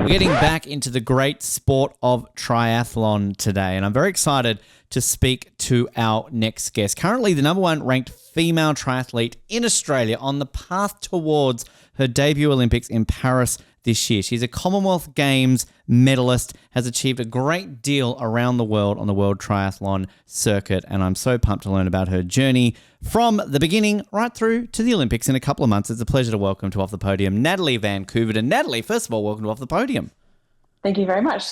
We're getting back into the great sport of triathlon today, and I'm very excited to speak to our next guest. Currently the number one ranked female triathlete in Australia on the path towards her debut Olympics in Paris this year. She's a Commonwealth Games medalist, has achieved a great deal around the world on the World Triathlon circuit, and I'm so pumped to learn about her journey from the beginning right through to the Olympics in a couple of months. It's a pleasure to welcome to Off the Podium Natalie Van Coevorden. Natalie, first of all, welcome to Off the Podium. Thank you very much.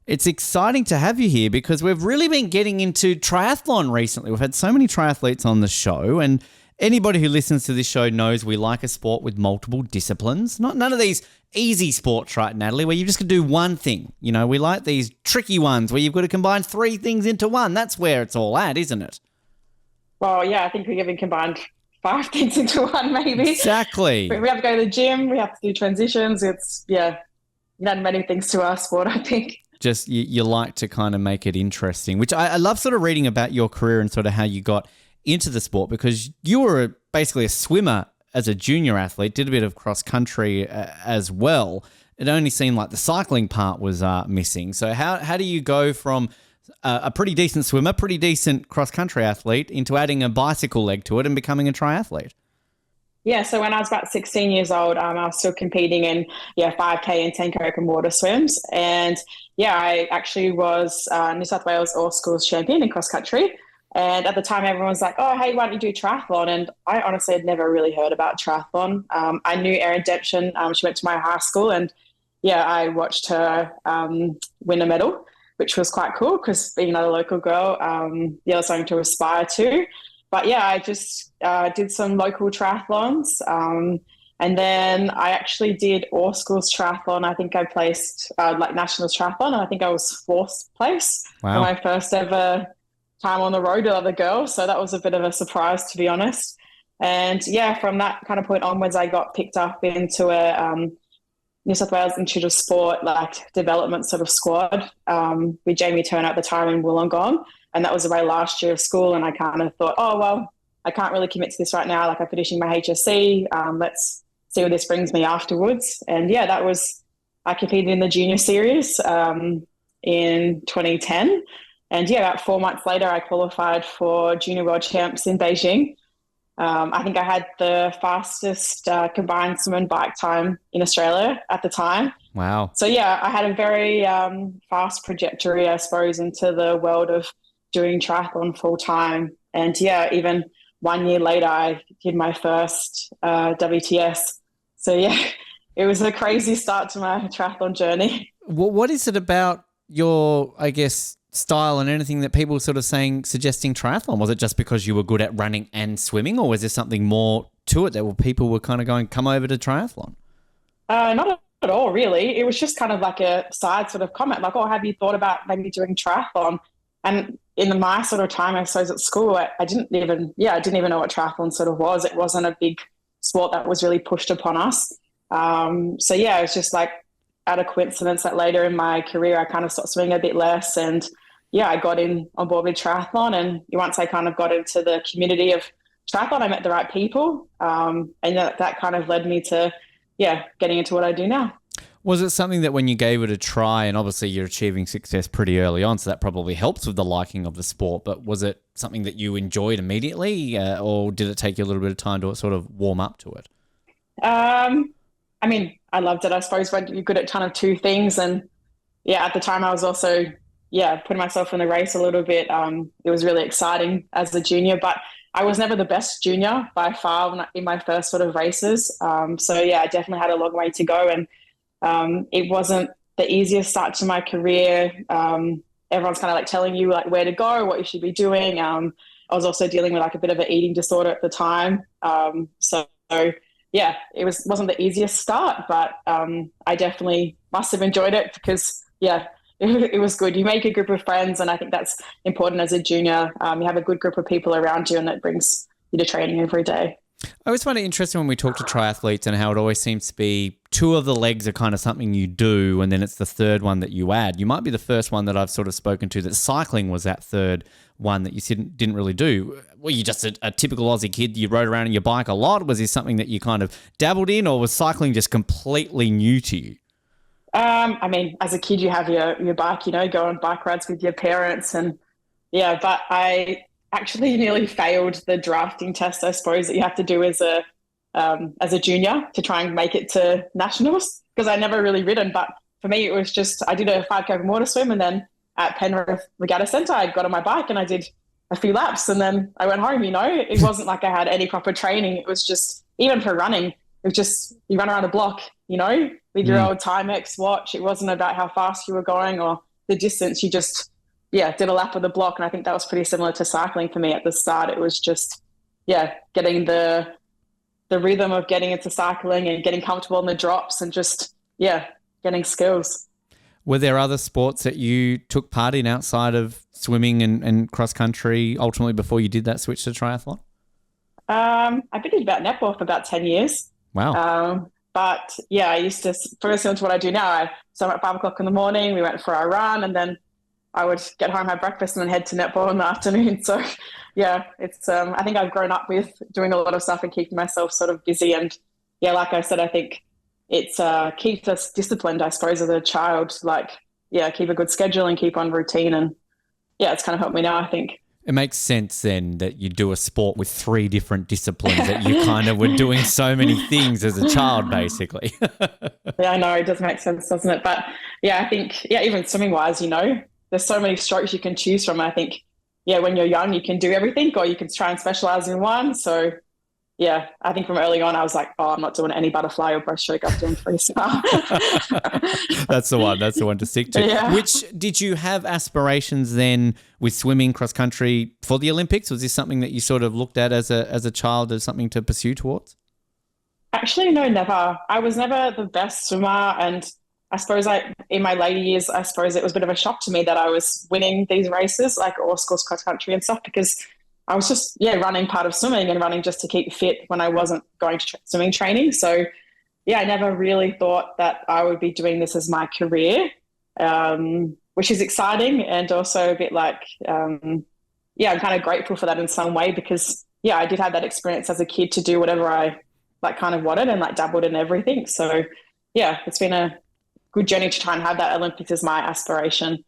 It's exciting to have you here because we've really been getting into triathlon recently. We've had so many triathletes on the show, and anybody who listens to this show knows we like a sport with multiple disciplines. None of these easy sports, right, Natalie, where you've just got to do one thing. You know, we like these tricky ones where you've got to combine three things into one. That's where it's all at, isn't it? Well, yeah, I think we even combined 5 things into one, maybe. Exactly. We have to go to the gym. We have to do transitions. It's, not many things to our sport, I think. Just you like to kind of make it interesting, which I love sort of reading about your career and sort of how you got into the sport, because you were basically a swimmer as a junior athlete, did a bit of cross country as well. It only seemed like the cycling part was missing. So how do you go from a pretty decent swimmer, pretty decent cross country athlete into adding a bicycle leg to it and becoming a triathlete? Yeah, so when I was about 16 years old, I was still competing in 5K and 10K open water swims. And I actually was New South Wales All-Schools champion in cross country. And at the time, everyone was like, oh, hey, why don't you do triathlon? And I honestly had never really heard about triathlon. I knew Erin Demption. She went to my high school, and I watched her win a medal, which was quite cool because being another local girl, was something to aspire to. But I just did some local triathlons. And then I actually did all schools triathlon. I think I placed nationals triathlon, and I think I was 4th place for my first ever time on the road with other girls. So that was a bit of a surprise, to be honest. And from that kind of point onwards, I got picked up into a New South Wales Institute of Sport development sort of squad with Jamie Turner at the time in Wollongong. And that was the very last year of school. And I kind of thought, oh, well, I can't really commit to this right now. I'm finishing my HSC. Let's see where this brings me afterwards. And I competed in the junior series in 2010. And about 4 months later, I qualified for Junior World Champs in Beijing. I think I had the fastest combined swim and bike time in Australia at the time. Wow. So, I had a very fast trajectory, I suppose, into the world of doing triathlon full time. And even 1 year later, I did my first WTS. So, it was a crazy start to my triathlon journey. What is it about your, I guess, style and anything that people were sort of suggesting triathlon? Was it just because you were good at running and swimming, or was there something more to it that people were kind of going, come over to triathlon? Not at all, really. It was just kind of like a side sort of comment, like, oh, have you thought about maybe doing triathlon? And in my sort of time, I suppose, at school, I didn't even know what triathlon sort of was. It wasn't a big sport that was really pushed upon us. It was just like out of coincidence that later in my career, I kind of stopped swimming a bit less, and I got on board with triathlon. And once I kind of got into the community of triathlon, I met the right people. And that kind of led me to, getting into what I do now. Was it something that when you gave it a try, and obviously you're achieving success pretty early on, so that probably helps with the liking of the sport, but was it something that you enjoyed immediately, or did it take you a little bit of time to sort of warm up to it? I loved it, I suppose, when you're good at kind of two things. And at the time I was also, putting myself in the race a little bit. It was really exciting as a junior, but I was never the best junior by far in my first sort of races. I definitely had a long way to go. And it wasn't the easiest start to my career. Everyone's kind of telling you where to go, what you should be doing. I was also dealing with a bit of an eating disorder at the time. It wasn't the easiest start, but I definitely must have enjoyed it because, it was good. You make a group of friends, and I think that's important as a junior. You have a good group of people around you, and that brings you to training every day. I always find it interesting when we talk to triathletes and how it always seems to be 2 of the legs are kind of something you do, and then it's the third one that you add. You might be the first one that I've sort of spoken to that cycling was that third one that you didn't really do. Were you just a typical Aussie kid? You rode around on your bike a lot? Was this something that you kind of dabbled in, or was cycling just completely new to you? I mean, as a kid, you have your bike, go on bike rides with your parents, and yeah. But I actually nearly failed the drafting test, I suppose, that you have to do as a junior to try and make it to nationals, because I never really ridden. But for me, it was just I did a 5K open water swim, and then at Penrith Regatta Centre, I got on my bike and I did a few laps, and then I went home. It wasn't like I had any proper training. It was just, even for running, it was just you run around a block, with your old Timex watch. It wasn't about how fast you were going or the distance. You just, did a lap of the block. And I think that was pretty similar to cycling for me at the start. It was just, getting the rhythm of getting into cycling and getting comfortable in the drops and just, getting skills. Were there other sports that you took part in outside of swimming and cross country ultimately before you did that switch to triathlon? I've been about netball for about 10 years. Wow. But yeah, I used to, very similar to what I do now. So at 5 o'clock in the morning, we went for our run, and then I would get home, have breakfast, and then head to netball in the afternoon. So yeah, it's, I think I've grown up with doing a lot of stuff and keeping myself sort of busy. And yeah, like I said, I think it's keeps us disciplined, I suppose, as a child, keep a good schedule and keep on routine. And yeah, it's kind of helped me now, I think. It makes sense then that you do a sport with 3 different disciplines, that you kind of were doing so many things as a child, basically. Yeah, I know, it does make sense, doesn't it? But yeah, I think, even swimming wise, there's so many strokes you can choose from. I think, when you're young, you can do everything, or you can try and specialize in one. So yeah, I think from early on, I was like, oh, I'm not doing any butterfly or breaststroke. I'm doing freestyle. That's the one. That's the one to stick to. Yeah. Which, did you have aspirations then with swimming, cross country for the Olympics? Was this something that you sort of looked at as a child as something to pursue towards? Actually, no, never. I was never the best swimmer. And I suppose in my later years, I suppose it was a bit of a shock to me that I was winning these races, like all schools cross country and stuff, because I was just, running part of swimming and running just to keep fit when I wasn't going to swimming training. So, I never really thought that I would be doing this as my career, which is exciting, and also a bit like, I'm kind of grateful for that in some way, because, I did have that experience as a kid to do whatever I kind of wanted and dabbled in everything. So, it's been a good journey to try and have that Olympics as my aspiration.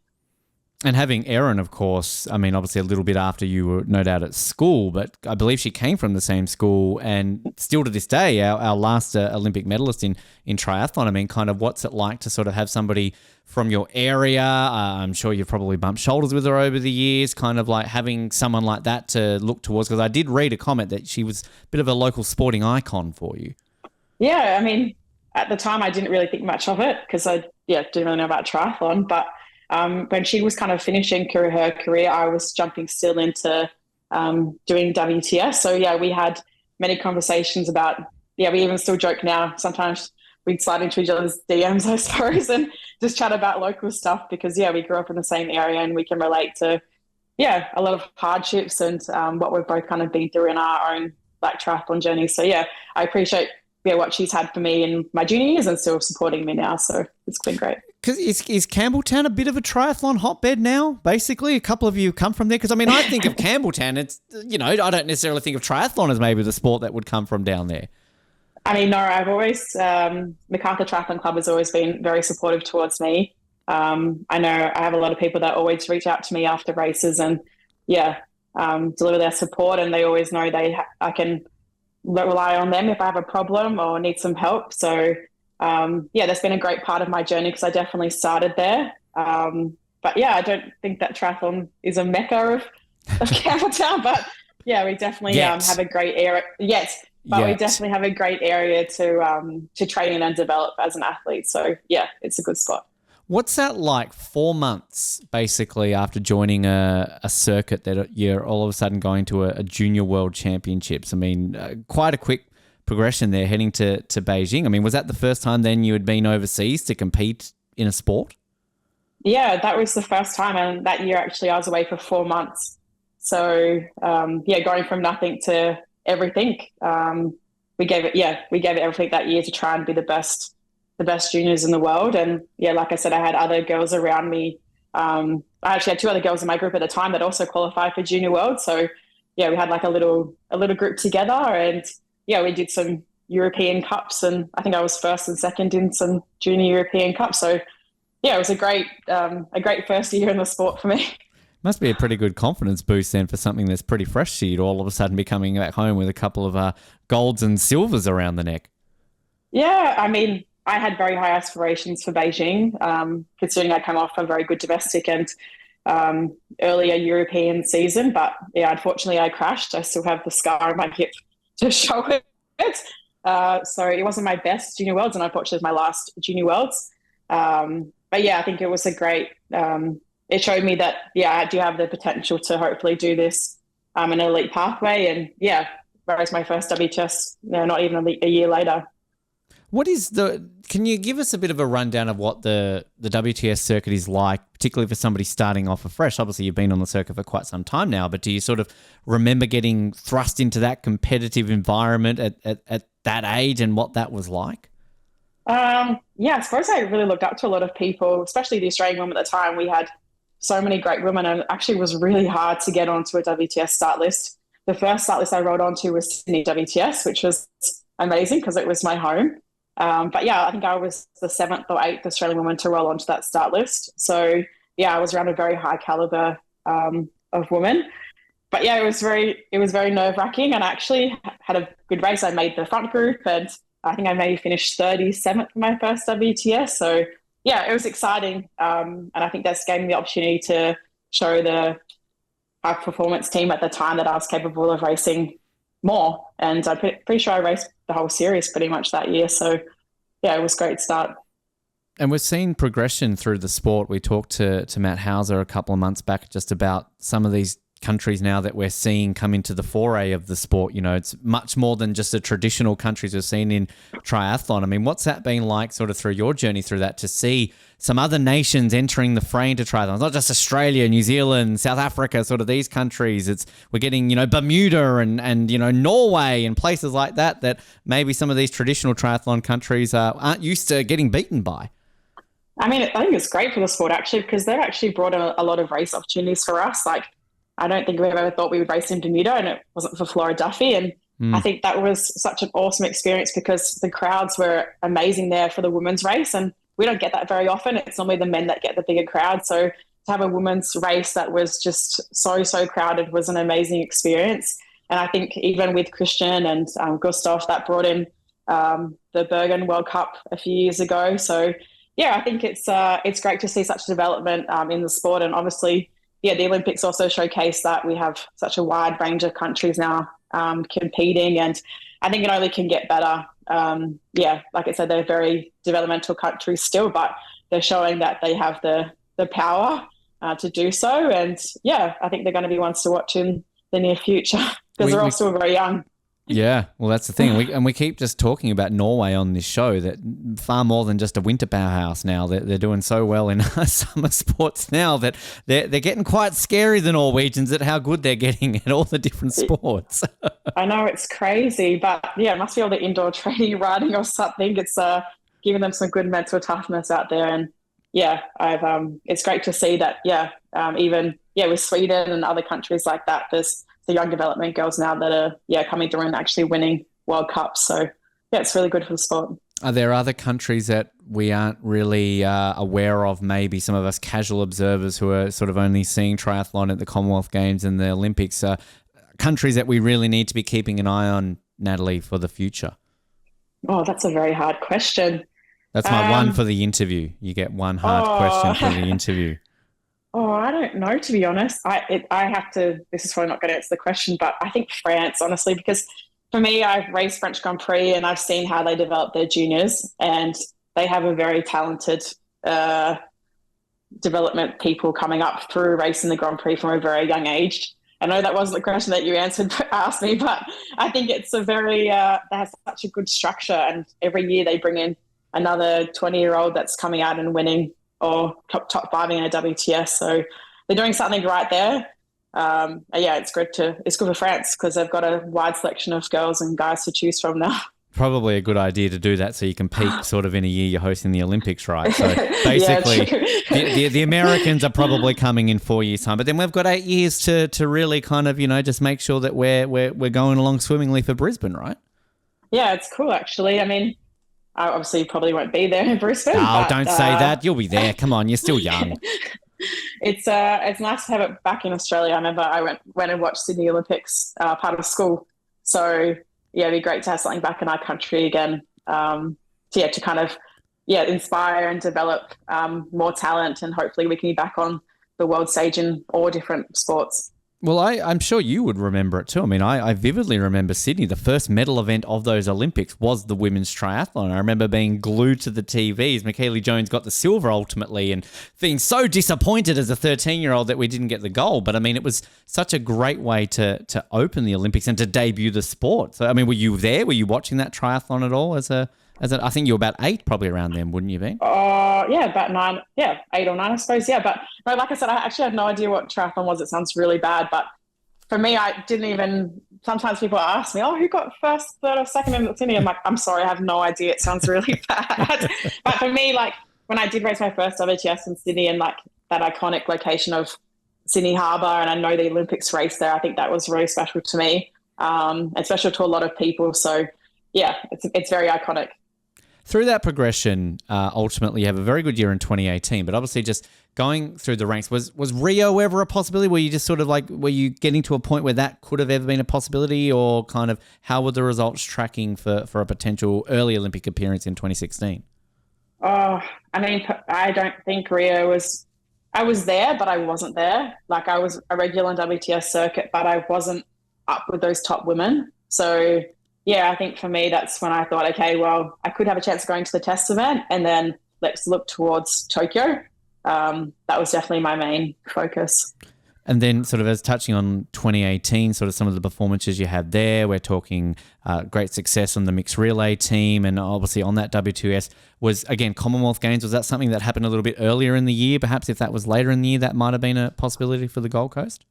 And having Erin, of course, I mean, obviously a little bit after you were no doubt at school, but I believe she came from the same school, and still to this day, our last Olympic medalist in triathlon. I mean, kind of what's it like to sort of have somebody from your area? I'm sure you've probably bumped shoulders with her over the years, kind of like having someone like that to look towards, because I did read a comment that she was a bit of a local sporting icon for you. Yeah, I mean, at the time I didn't really think much of it because I didn't really know about triathlon, but when she was kind of finishing her career, I was jumping still into doing WTS. So we had many conversations about, we even still joke now. Sometimes we'd slide into each other's DMs, I suppose, and just chat about local stuff because, we grew up in the same area and we can relate to, a lot of hardships and what we've both kind of been through in our own triathlon journey. So I appreciate what she's had for me in my junior years and still supporting me now. So it's been great. Because is Campbelltown a bit of a triathlon hotbed now, basically? A couple of you come from there? Because, I mean, I think of Campbelltown, it's, I don't necessarily think of triathlon as maybe the sport that would come from down there. I mean, no, I've always, MacArthur Triathlon Club has always been very supportive towards me. I know I have a lot of people that always reach out to me after races and, deliver their support, and they always know I can rely on them if I have a problem or need some help. So, that's been a great part of my journey because I definitely started there. But I don't think that triathlon is a mecca of Campbelltown, but we definitely have a great area. Yes, but we definitely have a great area to train in and develop as an athlete. So it's a good spot. What's that like 4 months basically after joining a circuit that you're all of a sudden going to a junior world championships? I mean, quite a quick progression there heading to Beijing. I mean, was that the first time then you had been overseas to compete in a sport? Yeah, that was the first time. And that year, actually, I was away for 4 months. So, going from nothing to everything. We gave it everything that year to try and be the best juniors in the world. And like I said, I had other girls around me. I actually had 2 other girls in my group at the time that also qualified for Junior World. So, we had like a little group together and we did some European Cups, and I think I was first and second in some junior European Cups. So yeah, it was a great first year in the sport for me. Must be a pretty good confidence boost then for something that's pretty fresh to you to all of a sudden be coming back home with a couple of golds and silvers around the neck. Yeah, I mean, I had very high aspirations for Beijing, considering I come off a very good domestic and earlier European season. But yeah, unfortunately, I crashed. I still have the scar on my hip to show it. So it wasn't my best junior worlds, and unfortunately, it was my last junior worlds. But yeah, I think it was a great. It showed me that I do have the potential to hopefully do this an elite pathway, and raise my first WTS. Not even a year later. Can you give us a bit of a rundown of what the WTS circuit is like, particularly for somebody starting off afresh? Obviously, you've been on the circuit for quite some time now, but do you sort of remember getting thrust into that competitive environment at that age and what that was like? I suppose I really looked up to a lot of people, especially the Australian women at the time. We had so many great women, and it actually was really hard to get onto a WTS start list. The first start list I rolled onto was Sydney WTS, which was amazing because it was my home. But yeah, I think I was the 7th or 8th Australian woman to roll onto that start list. So yeah, I was around a very high caliber of women. But yeah, it was very nerve-wracking, and I actually had a good race. I made the front group, and I think I maybe finished 37th for my first WTS. So yeah, it was exciting. And I think that's gave me the opportunity to show the high performance team at the time that I was capable of racing more. And I'm pretty sure I raced the whole series pretty much that year. So yeah, it was a great start. And we've seen progression through the sport. We talked to Matt Hauser a couple of months back just about some of these countries now that we're seeing come into the foray of the sport. You know, it's much more than just the traditional countries we've seen in triathlon. I mean, what's that been like sort of through your journey through that, to see some other nations entering the fray into triathlon? Not just Australia, New Zealand, South Africa, sort of these countries. We're getting, Bermuda and Norway and places like that maybe some of these traditional triathlon countries aren't used to getting beaten by. I mean, I think it's great for the sport actually, because they've actually brought a lot of race opportunities for us. Like, I don't think we've ever thought we would race in Bermuda, and it wasn't for Flora Duffy. And I think that was such an awesome experience because the crowds were amazing there for the women's race. And we don't get that very often. It's normally the men that get the bigger crowd. So to have a women's race that was just so crowded was an amazing experience. And I think even with Christian and Gustav, that brought in the Bergen World Cup a few years ago. So yeah, I think it's great to see such development in the sport. And obviously, the Olympics also showcase that we have such a wide range of countries now competing, and I think it only can get better. Like I said, they're very developmental countries still, but they're showing that they have the power to do so. And yeah, I think they're going to be ones to watch in the near future because they're all still very young. Yeah, well, that's the thing. We keep just talking about Norway on this show, that far more than just a winter powerhouse now. They're doing so well in summer sports now that they're getting quite scary, the Norwegians, at how good they're getting at all the different sports. I know, it's crazy, but yeah, it must be all the indoor training, riding or something. It's giving them some good mental toughness out there. And yeah, it's great to see that, even with Sweden and other countries like that, there's the young development girls now that are coming through and actually winning World Cups. So yeah, it's really good for the sport. Are there other countries that we aren't really aware of, maybe some of us casual observers who are sort of only seeing triathlon at the Commonwealth Games and the Olympics, countries that we really need to be keeping an eye on, Natalie, for the future? Oh, that's a very hard question. That's my one for the interview. You get one hard question for the interview. Oh, I don't know, to be honest. I have to, this is probably not going to answer the question, but I think France, honestly, because for me, I've raced French Grand Prix and I've seen how they develop their juniors, and they have a very talented development people coming up through racing the Grand Prix from a very young age. I know that wasn't the question that you asked me, but I think it's a very, they have such a good structure, and every year they bring in another 20-year-old that's coming out and winning or top fiving in a WTS. So they're doing something right there. It's good for France because they've got a wide selection of girls and guys to choose from now. Probably a good idea to do that so you can peak sort of in a year you're hosting the Olympics, right? So basically, the Americans are probably coming in 4 years' time, but then we've got 8 years to really kind of, just make sure that we're going along swimmingly for Brisbane, right? Yeah, it's cool actually. I mean, I obviously probably won't be there in Brisbane, Oh, but don't say that. You'll be there. Come on, you're still young. it's nice to have it back in Australia. I remember I went and watched Sydney Olympics, part of school. So yeah, it'd be great to have something back in our country again. To kind of inspire and develop more talent, and hopefully we can be back on the world stage in all different sports. Well, I'm sure you would remember it too. I mean, I vividly remember Sydney. The first medal event of those Olympics was the women's triathlon. I remember being glued to the TVs. Michaela Jones got the silver ultimately and being so disappointed as a 13-year-old that we didn't get the gold. But I mean, it was such a great way to open the Olympics and to debut the sport. So, I mean, were you there? Were you watching that triathlon at all I think you were about 8 probably around then, wouldn't you be? Yeah, about 9. Yeah, 8 or 9, I suppose. Yeah, but no, like I said, I actually had no idea what triathlon was. It sounds really bad, but for me, I didn't even. Sometimes people ask me, "Oh, who got first, third, or second in Sydney?" I'm like, "I'm sorry, I have no idea. It sounds really bad." But for me, like when I did race my first WTS in Sydney, and like that iconic location of Sydney Harbour, and I know the Olympics race there, I think that was really special to me, and special to a lot of people. So yeah, it's very iconic. Through that progression, ultimately you have a very good year in 2018, but obviously just going through the ranks, was Rio ever a possibility? Were you just sort of like, were you getting to a point where that could have ever been a possibility, or kind of how were the results tracking for a potential early Olympic appearance in 2016? Oh, I mean, I don't think Rio was. I was there, but I wasn't there. Like I was a regular on WTS circuit, but I wasn't up with those top women. So yeah, I think for me, that's when I thought, okay, well, I could have a chance of going to the test event, and then let's look towards Tokyo. That was definitely my main focus. And then sort of as touching on 2018, sort of some of the performances you had there, we're talking great success on the mixed relay team, and obviously on that W2S was, again, Commonwealth Games. Was that something that happened a little bit earlier in the year? Perhaps if that was later in the year, that might have been a possibility for the Gold Coast?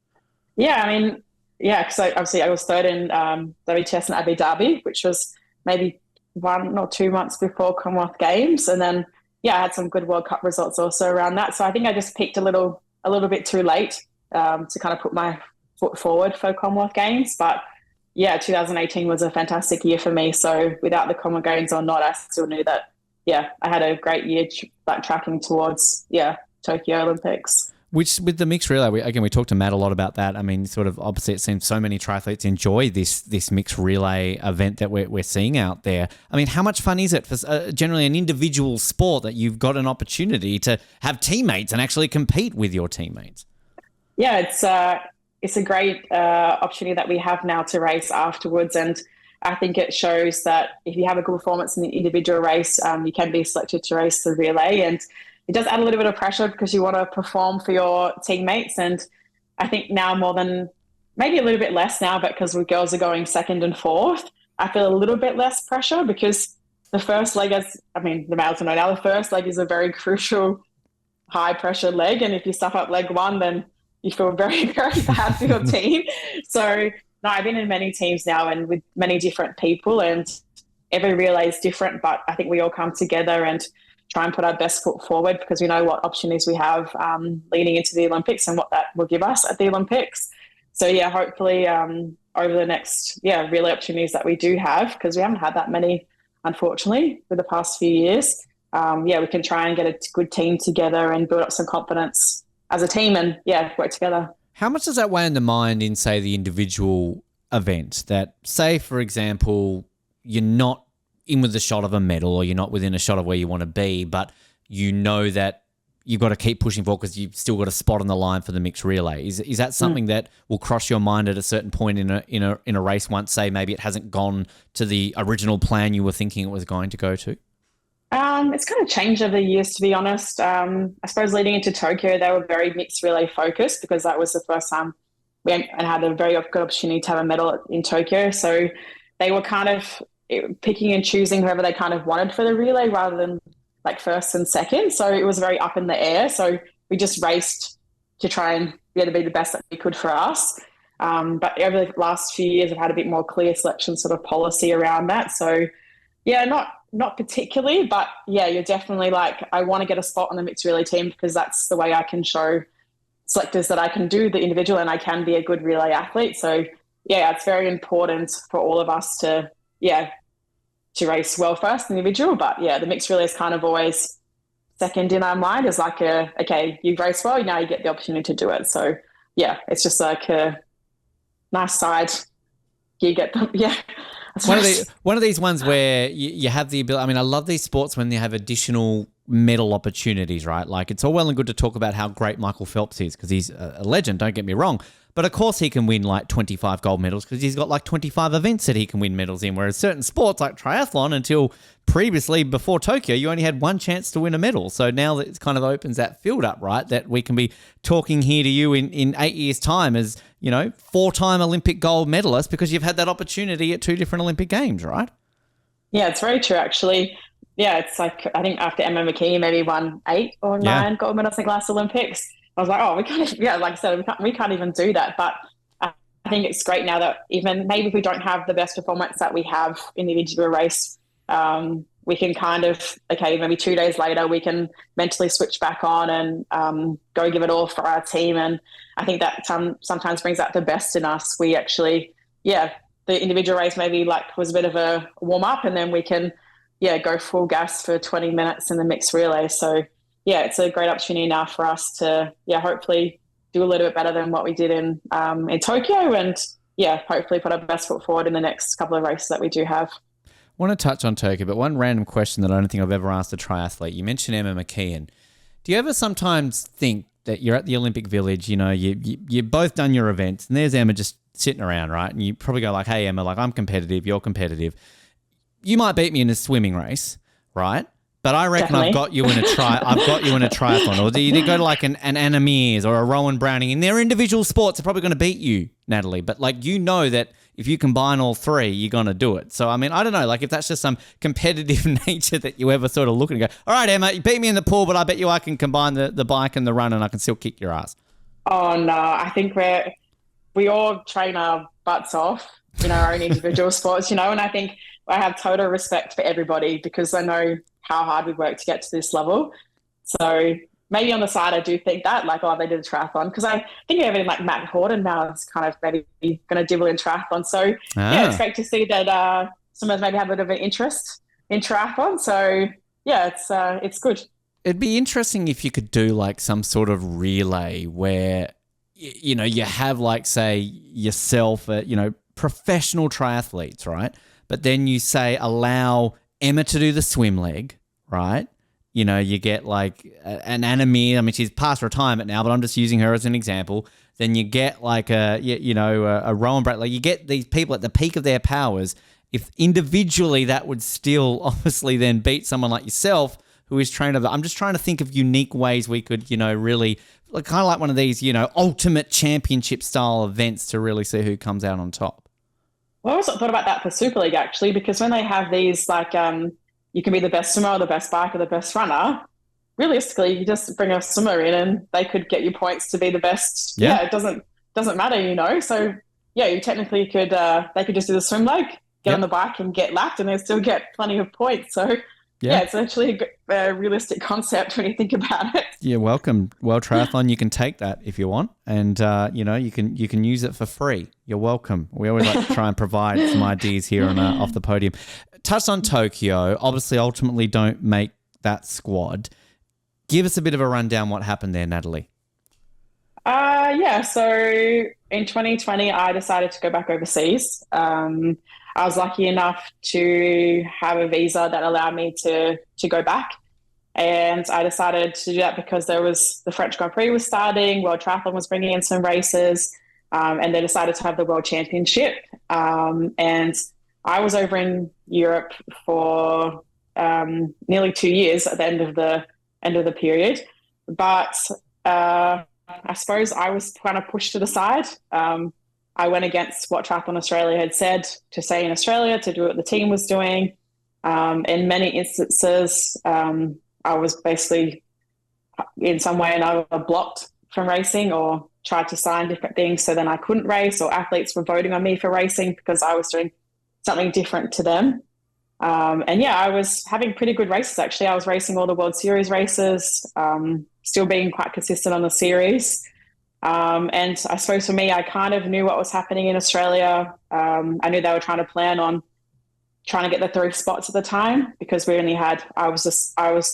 Yeah, I mean, yeah, because obviously I was third in WTS in Abu Dhabi, which was maybe 1 or 2 months before Commonwealth Games. And then, yeah, I had some good World Cup results also around that. So I think I just picked a little bit too late to kind of put my foot forward for Commonwealth Games. But yeah, 2018 was a fantastic year for me. So without the Commonwealth Games or not, I still knew that, yeah, I had a great year tracking towards, Tokyo Olympics. Which, with the mixed relay, we talked to Matt a lot about that. I mean, sort of obviously it seems so many triathletes enjoy this mixed relay event that we're seeing out there. I mean, how much fun is it for generally an individual sport that you've got an opportunity to have teammates and actually compete with your teammates? Yeah, it's a great opportunity that we have now to race afterwards, and I think it shows that if you have a good performance in the individual race, you can be selected to race the relay, and it does add a little bit of pressure because you want to perform for your teammates. And I think now more than, maybe a little bit less now, but because we girls are going second and fourth, I feel a little bit less pressure because the first leg the males know now, the first leg is a very crucial high pressure leg. And if you stuff up leg 1, then you feel very, very bad for your team. So no, I've been in many teams now and with many different people, and every relay is different, but I think we all come together and try and put our best foot forward because we know what opportunities we have leading into the Olympics and what that will give us at the Olympics. So yeah, hopefully over the next relay opportunities that we do have, because we haven't had that many, unfortunately, for the past few years. We can try and get a good team together and build up some confidence as a team and work together. How much does that weigh in the mind in, say, the individual event? That, say, for example, you're not in with the shot of a medal, or you're not within a shot of where you want to be, but you know that you've got to keep pushing forward because you've still got a spot on the line for the mixed relay. Is that something that will cross your mind at a certain point in a race once, say, maybe it hasn't gone to the original plan you were thinking it was going to go to? It's kind of changed over the years, to be honest. I suppose leading into Tokyo, they were very mixed relay focused because that was the first time we had a very good opportunity to have a medal in Tokyo. So they were kind of picking and choosing whoever they kind of wanted for the relay rather than like first and second. So it was very up in the air. So we just raced to try and be able to be the best that we could for us. But over the last few years, I've had a bit more clear selection sort of policy around that. So yeah, not particularly, but yeah, you're definitely like, I want to get a spot on the mixed relay team because that's the way I can show selectors that I can do the individual and I can be a good relay athlete. So yeah, it's very important for all of us to race well first, individual. But yeah, the mixed relay is kind of always second in our mind as like okay, you race well, now you get the opportunity to do it. So yeah, it's just like a nice side. You get them, yeah. One of these ones where you have the ability. I mean, I love these sports when they have additional medal opportunities, right? Like, it's all well and good to talk about how great Michael Phelps is because he's a legend, don't get me wrong. But of course he can win like 25 gold medals because he's got like 25 events that he can win medals in. Whereas certain sports like triathlon, until previously before Tokyo, you only had one chance to win a medal. So now that it kind of opens that field up, right? That we can be talking here to you in 8 years' time as, 4-time Olympic gold medalist because you've had that opportunity at 2 different Olympic Games, right? Yeah, it's very true, actually. Yeah, it's like, I think after Emma McKeon maybe won 8 or 9 gold medals in the last Olympics. I was like, oh, we can't, yeah, like I said, we can't even do that. But I think it's great now that even maybe if we don't have the best performance that we have in the individual race, we can kind of, okay, maybe 2 days later, we can mentally switch back on and go give it all for our team. And I think that sometimes brings out the best in us. We actually, the individual race maybe like was a bit of a warm up, and then we can, go full gas for 20 minutes in the mixed relay. So yeah, it's a great opportunity now for us to, hopefully do a little bit better than what we did in Tokyo, and hopefully put our best foot forward in the next couple of races that we do have. I want to touch on Tokyo, but one random question that I don't think I've ever asked a triathlete. You mentioned Emma McKeon. Do you ever sometimes think that you're at the Olympic Village, you've both done your events, and there's Emma just sitting around, right? And you probably go like, hey, Emma, like, I'm competitive, you're competitive. You might beat me in a swimming race, right? But I reckon Definitely. I've got you in a triathlon. Or do you go to like an Anna Mears or a Rowan Browning? In their individual sports, they're probably going to beat you, Natalie. But like, that if you combine all 3, you're going to do it. So, I mean, I don't know, like if that's just some competitive nature that you ever sort of look and go, all right, Emma, you beat me in the pool, but I bet you I can combine the bike and the run and I can still kick your ass. Oh, no. I think we all train our butts off in our own individual sports, and I think I have total respect for everybody because I know how hard we work to get to this level. So maybe on the side, I do think that, like, they did a triathlon, because I think even like Matt Horton now is kind of maybe going to dibble in triathlon. So it's great to see that someone's maybe have a bit of an interest in triathlon. So it's good. It'd be interesting if you could do like some sort of relay where, you have like, say, yourself, professional triathletes, right? But then you say allow Emma to do the swim leg, right? You get like an Anna Mears. I mean, she's past retirement now, but I'm just using her as an example. Then you get like a Rowan Brett. Like, you get these people at the peak of their powers. If individually that would still obviously then beat someone like yourself who is trained over. I'm just trying to think of unique ways we could, really kind of like one of these, ultimate championship style events to really see who comes out on top. Well, I also thought about that for Super League, actually, because when they have these, like, you can be the best swimmer or the best biker or the best runner, realistically, you just bring a swimmer in and they could get you points to be the best. Yeah, it doesn't matter, So, you technically could, they could just do the swim leg, get on the bike and get lapped, and they still get plenty of points. So, it's actually a realistic concept when you think about it. You're welcome. World Triathlon, you can take that if you want, and you can use it for free. You're welcome. We always like to try and provide some ideas here on off the podium. Touched on Tokyo. Obviously, ultimately, don't make that squad. Give us a bit of a rundown. What happened there, Natalie? So in 2020, I decided to go back overseas. I was lucky enough to have a visa that allowed me to go back. And I decided to do that because the French Grand Prix was starting, World Triathlon was bringing in some races, and they decided to have the World Championship. And I was over in Europe for nearly 2 years at the end of the period. But I suppose I was kind of pushed to the side. I went against what Triathlon Australia had said to stay in Australia, to do what the team was doing. In many instances, I was basically in some way or another blocked from racing or tried to sign different things so then I couldn't race, or athletes were voting on me for racing because I was doing something different to them. I was having pretty good races, actually. I was racing all the World Series races, still being quite consistent on the series. And I suppose for me, I kind of knew what was happening in Australia. I knew they were trying to plan on trying to get the 3 spots at the time, because we only had, I was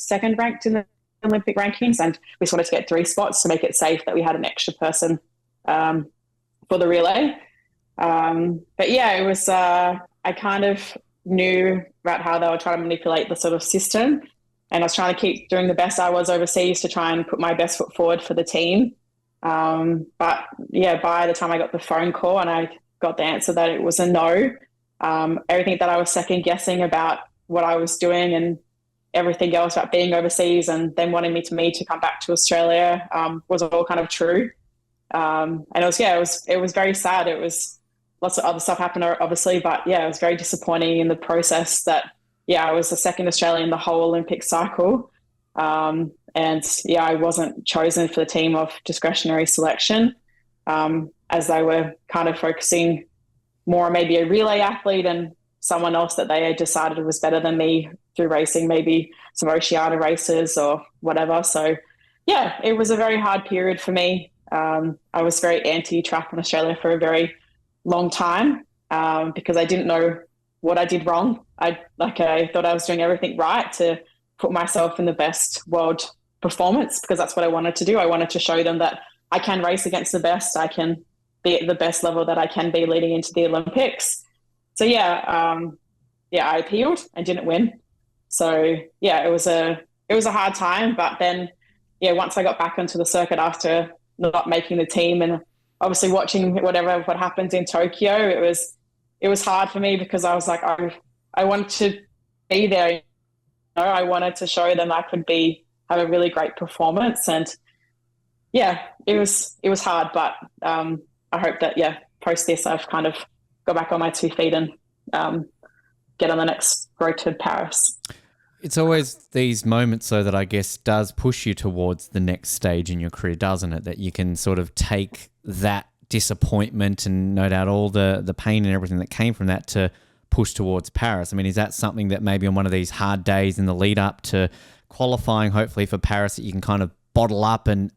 second ranked in the Olympic rankings, and we just wanted to get 3 spots to make it safe that we had an extra person for the relay. But yeah, it was, I kind of knew about how they were trying to manipulate the sort of system, and I was trying to keep doing the best I was overseas to try and put my best foot forward for the team. But yeah, by the time I got the phone call and I got the answer that it was a no, everything that I was second guessing about what I was doing and everything else about being overseas and them wanting me to come back to Australia was all kind of true. And it was very sad. It was lots of other stuff happened, obviously, but yeah, it was very disappointing in the process that, I was the second Australian the whole Olympic cycle. And yeah, I wasn't chosen for the team of discretionary selection, as they were kind of focusing more on maybe a relay athlete and someone else that they had decided was better than me through racing, maybe some Oceania races or whatever. So yeah, it was a very hard period for me. I was very anti-triathlon Australia for a very long time, because I didn't know what I did wrong. I thought I was doing everything right to put myself in the best world performance, because that's what I wanted to do. I wanted to show them that I can race against the best. I can be at the best level that I can be leading into the Olympics. So yeah, I appealed and didn't win. So yeah, it was a hard time. But then, yeah, once I got back onto the circuit after not making the team and obviously watching what happened in Tokyo, it was hard for me, because I was like, I wanted to be there. You know, I wanted to show them I could have a really great performance. And yeah, it was hard, but I hope that, post this, I've kind of got back on my 2 feet and get on the next road to Paris. It's always these moments, though, that I guess does push you towards the next stage in your career, doesn't it? That you can sort of take that disappointment and no doubt all the pain and everything that came from that to push towards Paris. I mean, is that something that maybe on one of these hard days in the lead up to qualifying, hopefully for Paris, that you can kind of bottle up and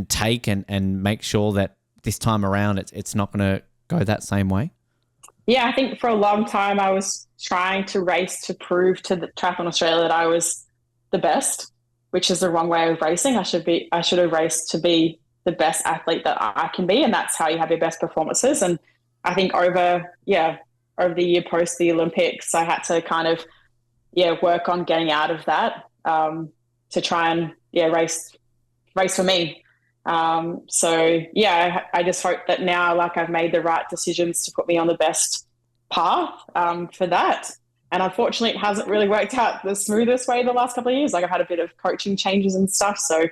take and make sure that this time around it's not going to go that same way? Yeah, I think for a long time I was trying to race to prove to the Triathlon Australia that I was the best, which is the wrong way of racing. I should have raced to be the best athlete that I can be, and that's how you have your best performances. And I think over the year post the Olympics, I had to kind of work on getting out of that to try and race for me. I just hope that now, like, I've made the right decisions to put me on the best path for that. And unfortunately, it hasn't really worked out the smoothest way the last couple of years. Like, I've had a bit of coaching changes and stuff. So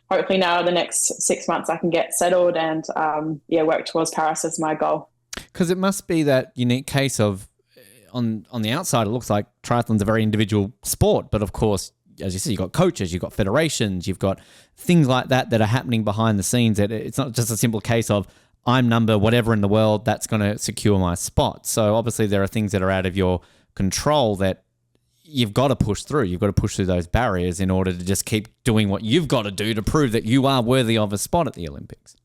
hopefully now the next 6 months I can get settled and work towards Paris as my goal. Because it must be that unique case of, on the outside, it looks like triathlon's a very individual sport, but of course, as you said, you've got coaches, you've got federations, you've got things like that are happening behind the scenes. It's not just a simple case of I'm number whatever in the world that's going to secure my spot. So obviously there are things that are out of your control that you've got to push through. You've got to push through those barriers in order to just keep doing what you've got to do to prove that you are worthy of a spot at the Olympics.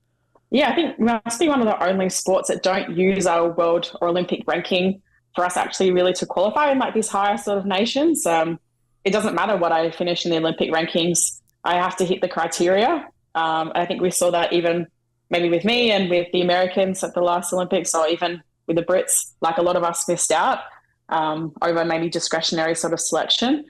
Yeah, I think we must be one of the only sports that don't use our world or Olympic ranking for us actually really to qualify in like these higher sort of nations. It doesn't matter what I finish in the Olympic rankings. I have to hit the criteria. I think we saw that even maybe with me and with the Americans at the last Olympics, or even with the Brits, like a lot of us missed out over maybe discretionary sort of selection.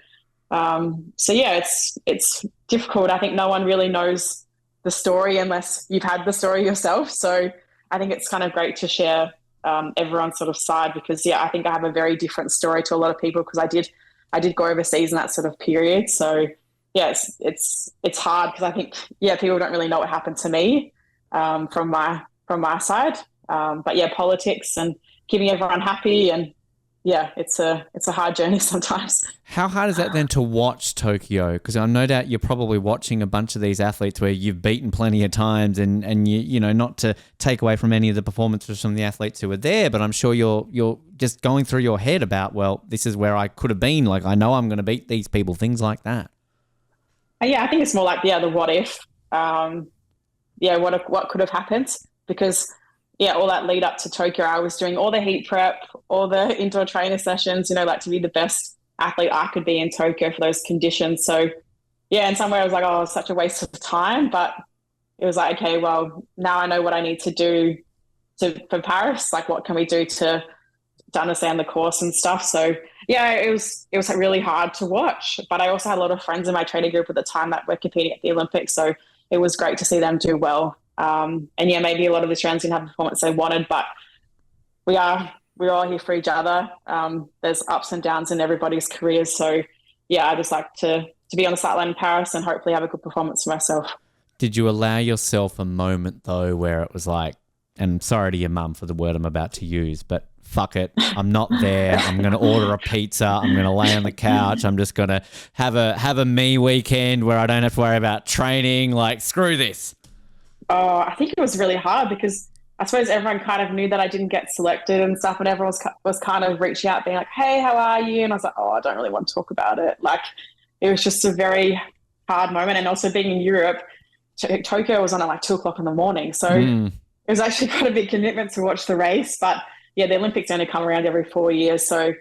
It's difficult. I think no one really knows the story unless you've had the story yourself. So I think it's kind of great to share everyone's sort of side, because I think I have a very different story to a lot of people, because I did go overseas in that sort of period. So it's hard, because I think people don't really know what happened to me from my side. But politics and keeping everyone happy, and it's a hard journey sometimes. How hard is that then to watch Tokyo? Because I'm no doubt you're probably watching a bunch of these athletes where you've beaten plenty of times, and you know, not to take away from any of the performances from the athletes who were there, but I'm sure you're just going through your head about, well, this is where I could have been. Like, I know I'm going to beat these people, things like that. I think it's more like the what if. What could have happened? Because all that lead up to Tokyo, I was doing all the heat prep, all the indoor trainer sessions, like to be the best athlete I could be in Tokyo for those conditions. So yeah, in some way I was like, oh, it's such a waste of time, but it was like, okay, well, now I know what I need to do for Paris. Like, what can we do to understand the course and stuff? So yeah, it was really hard to watch, but I also had a lot of friends in my training group at the time that were competing at the Olympics. So it was great to see them do well. And yeah, maybe a lot of the Australians didn't have the performance they wanted, but we're all here for each other. There's ups and downs in everybody's careers. So yeah, I just like to be on the start line in Paris and hopefully have a good performance for myself. Did you allow yourself a moment though where it was like, and sorry to your mum for the word I'm about to use, but fuck it, I'm not there. I'm going to order a pizza. I'm going to lay on the couch. I'm just going to have a me weekend where I don't have to worry about training. Like, screw this. Oh, I think it was really hard because I suppose everyone kind of knew that I didn't get selected and stuff, and everyone was kind of reaching out being like, hey, how are you? And I was like, oh, I don't really want to talk about it. Like, it was just a very hard moment. And also being in Europe, Tokyo was on at like 2:00 in the morning. So it was actually quite a big commitment to watch the race. But yeah, the Olympics only come around every 4 years. So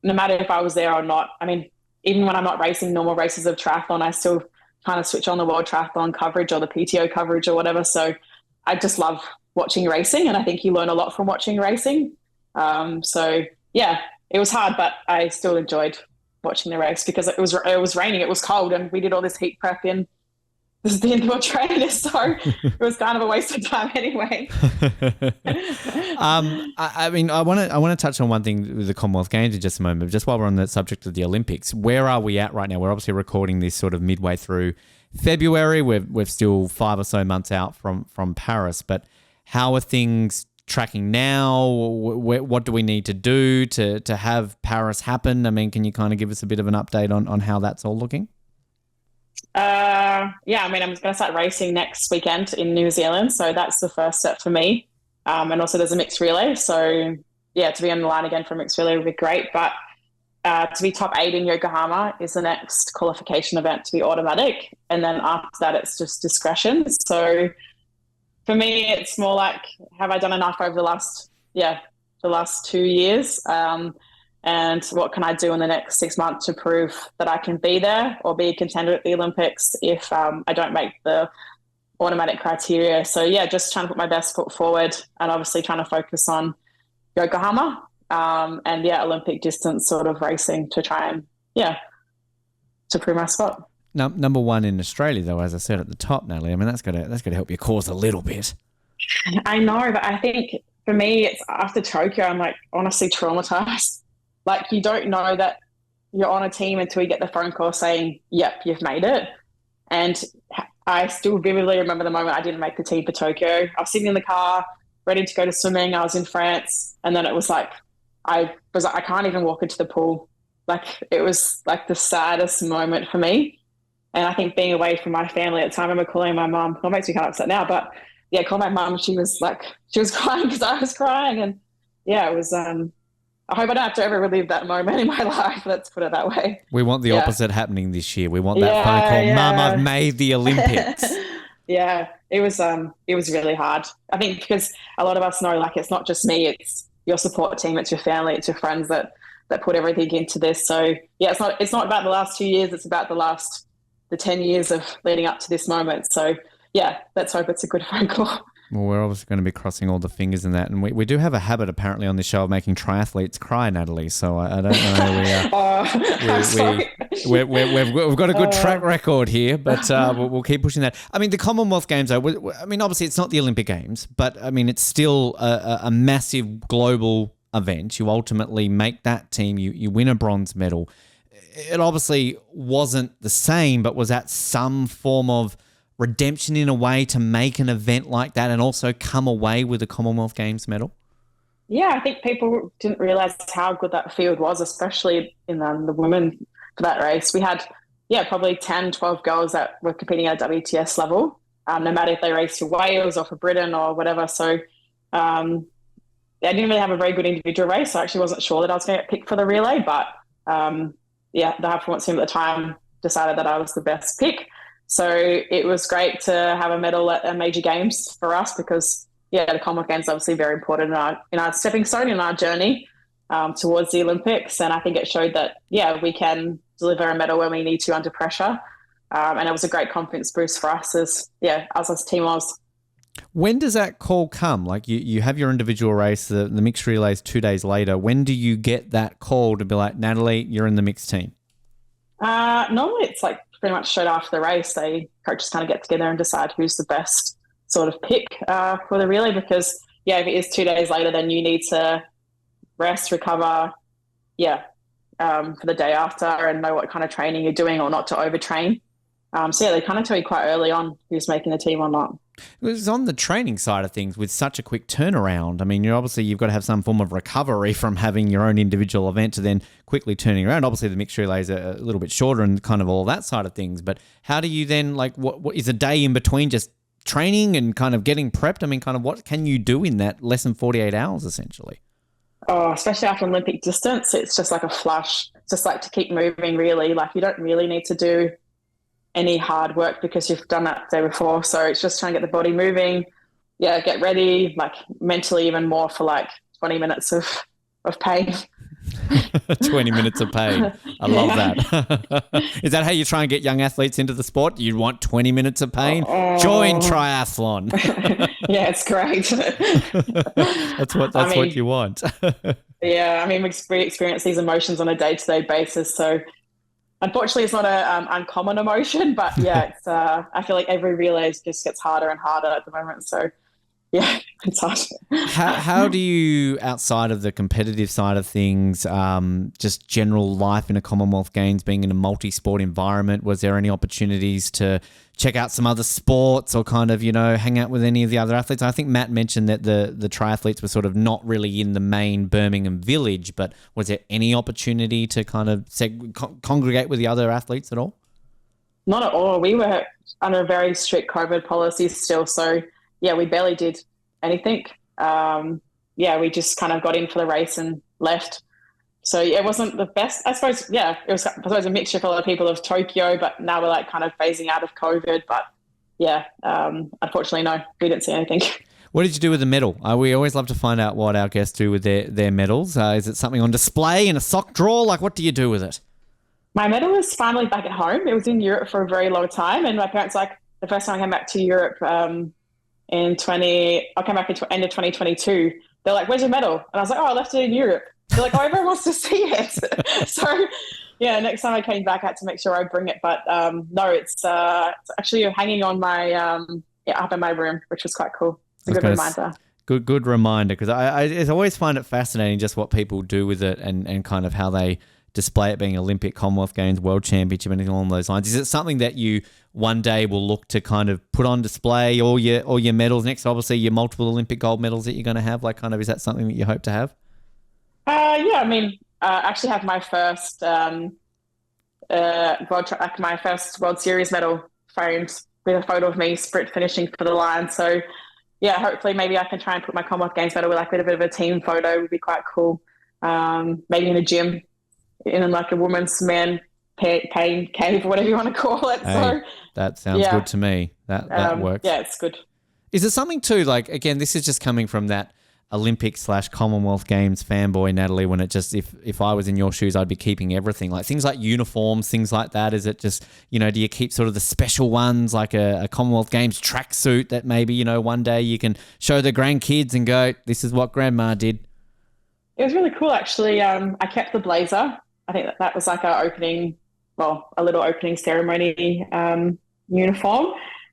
no matter if I was there or not, I mean, even when I'm not racing normal races of triathlon, I still kind of switch on the World Triathlon coverage or the PTO coverage or whatever. So I just love watching racing, and I think you learn a lot from watching racing. So yeah, it was hard, but I still enjoyed watching the race because it was raining, it was cold, and we did all this heat prep in the indoor trainer, so it was kind of a waste of time anyway. I mean, I want to touch on one thing with the Commonwealth Games in just a moment. Just while we're on the subject of the Olympics, where are we at right now? We're obviously recording this sort of midway through February. We're still 5 or so months out from Paris, but how are things tracking now? What do we need to do to have Paris happen? I mean, can you kind of give us a bit of an update on how that's all looking? Yeah, I mean, I'm going to start racing next weekend in New Zealand, so that's the first step for me. And also there's a mixed relay, so yeah, to be on the line again for a mixed relay would be great. But to be top 8 in Yokohama is the next qualification event to be automatic, and then after that it's just discretion. So for me, it's more like, have I done enough over the last 2 years? And what can I do in the next 6 months to prove that I can be there or be a contender at the Olympics if I don't make the automatic criteria? So yeah, just trying to put my best foot forward and obviously trying to focus on Yokohama and Olympic distance sort of racing to try and to prove my spot. Number 1 in Australia, though, as I said at the top, Natalie. I mean, that's got to help your cause a little bit. I know, but I think for me, it's after Tokyo, I'm like honestly traumatized. Like, you don't know that you're on a team until you get the phone call saying, yep, you've made it. And I still vividly remember the moment I didn't make the team for Tokyo. I was sitting in the car, ready to go to swimming. I was in France. And then it was like, I can't even walk into the pool. Like, it was like the saddest moment for me. And I think being away from my family at the time, I remember calling my mum. Well, it makes me kind of upset now, but yeah, call my mum. She was crying because I was crying. And yeah, it was, I hope I don't have to ever relive that moment in my life. Let's put it that way. We want the opposite happening this year. We want that phone call, Mum, I've made the Olympics. Yeah, it was really hard. I think because a lot of us know, like, it's not just me, it's your support team, it's your family, it's your friends that put everything into this. So yeah, it's not about the last 2 years, it's about the 10 years of leading up to this moment. So yeah, let's hope it's a good phone call. Well, we're obviously going to be crossing all the fingers in that. And we do have a habit, apparently, on this show of making triathletes cry, Natalie. So I don't know. We've got a good track record here, but we'll keep pushing that. I mean, the Commonwealth Games, though, I mean, obviously it's not the Olympic Games, but I mean, it's still a massive global event. You ultimately make that team, you win a bronze medal. It obviously wasn't the same, but was that some form of redemption in a way to make an event like that and also come away with a Commonwealth Games medal? Yeah, I think people didn't realise how good that field was, especially in the women for that race. We had, probably 10, 12 girls that were competing at a WTS level, no matter if they raced for Wales or for Britain or whatever. So I didn't really have a very good individual race. So I actually wasn't sure that I was going to get picked for the relay, but the high performance team at the time decided that I was the best pick. So it was great to have a medal at a major games for us because yeah, the Commonwealth Games are obviously very important in our stepping stone in our journey towards the Olympics. And I think it showed that, yeah, we can deliver a medal when we need to under pressure. And it was a great confidence boost for us as a team was. When does that call come? Like you have your individual race, the mixed relays 2 days later. When do you get that call to be like, Natalie, you're in the mixed team? Normally it's like pretty much straight after the race. Coaches kind of get together and decide who's the best sort of pick for the relay, because, yeah, if it is 2 days later, then you need to rest, recover, for the day after, and know what kind of training you're doing or not to overtrain. They kind of tell you quite early on who's making the team or not. It was on the training side of things with such a quick turnaround. I mean, you've got to have some form of recovery from having your own individual event to then quickly turning around. Obviously, the mixed relays are a little bit shorter and kind of all that side of things. But how do you then, like, what is a day in between just training and kind of getting prepped? I mean, kind of what can you do in that less than 48 hours, essentially? Oh, especially after Olympic distance, it's just like a flush. It's just like to keep moving, really. Like, you don't really need to do any hard work because you've done that the day before. So it's just trying to get the body moving. Yeah, get ready, like mentally even more for like 20 minutes of pain. 20 minutes of pain. I love that. Is that how you try and get young athletes into the sport? You want 20 minutes of pain? Join triathlon. Yeah, it's great. That's what you want. Yeah, I mean, we experience these emotions on a day-to-day basis. So unfortunately, it's not an uncommon emotion, but yeah, it's. I feel like every relay just gets harder and harder at the moment. So yeah, it's hard. How do you, outside of the competitive side of things, just general life in a Commonwealth Games, being in a multi-sport environment, was there any opportunities to check out some other sports or kind of, hang out with any of the other athletes? I think Matt mentioned that the triathletes were sort of not really in the main Birmingham village, but was there any opportunity to kind of congregate with the other athletes at all? Not at all. We were under a very strict COVID policy still, so yeah, we barely did anything. We just kind of got in for the race and left. So it wasn't the best. I suppose, it was, I suppose, a mixture for a lot of people of Tokyo, but now we're like kind of phasing out of COVID. But unfortunately, no, we didn't see anything. What did you do with the medal? We always love to find out what our guests do with their medals. Is it something on display in a sock drawer? Like, what do you do with it? My medal is finally back at home. It was in Europe for a very long time. And my parents, like, the first time I came back to Europe, I came back at the end of 2022. They're like, "Where's your medal?" And I was like, "Oh, I left it in Europe." They're like, "Oh, everyone wants to see it." So, yeah, next time I came back, I had to make sure I bring it. But no, it's actually hanging on my up in my room, which was quite cool. It's a good reminder. Good reminder, because I always find it fascinating just what people do with it and kind of how they display it, being Olympic, Commonwealth Games, World Championship, anything along those lines. Is it something that you one day will look to kind of put on display, all your medals next? Obviously, your multiple Olympic gold medals that you're going to have. Like, kind of, is that something that you hope to have? I mean, I actually have my first my first World Series medal framed with a photo of me sprint finishing for the line. So yeah, hopefully maybe I can try and put my Commonwealth Games medal with like a bit of a team photo. Would be quite cool. Maybe in a gym, in like a woman's man pain cave or whatever you want to call it. Hey, so that sounds good to me. That works. Yeah, it's good. Is it something too, like, again, this is just coming from that Olympic/Commonwealth Games fanboy, Natalie, when it just, if I was in your shoes, I'd be keeping everything, like things like uniforms, things like that. Is it just, do you keep sort of the special ones, like a Commonwealth Games tracksuit that maybe, one day you can show the grandkids and go, this is what grandma did? It was really cool, actually. I kept the blazer. I think that was like a little opening ceremony uniform.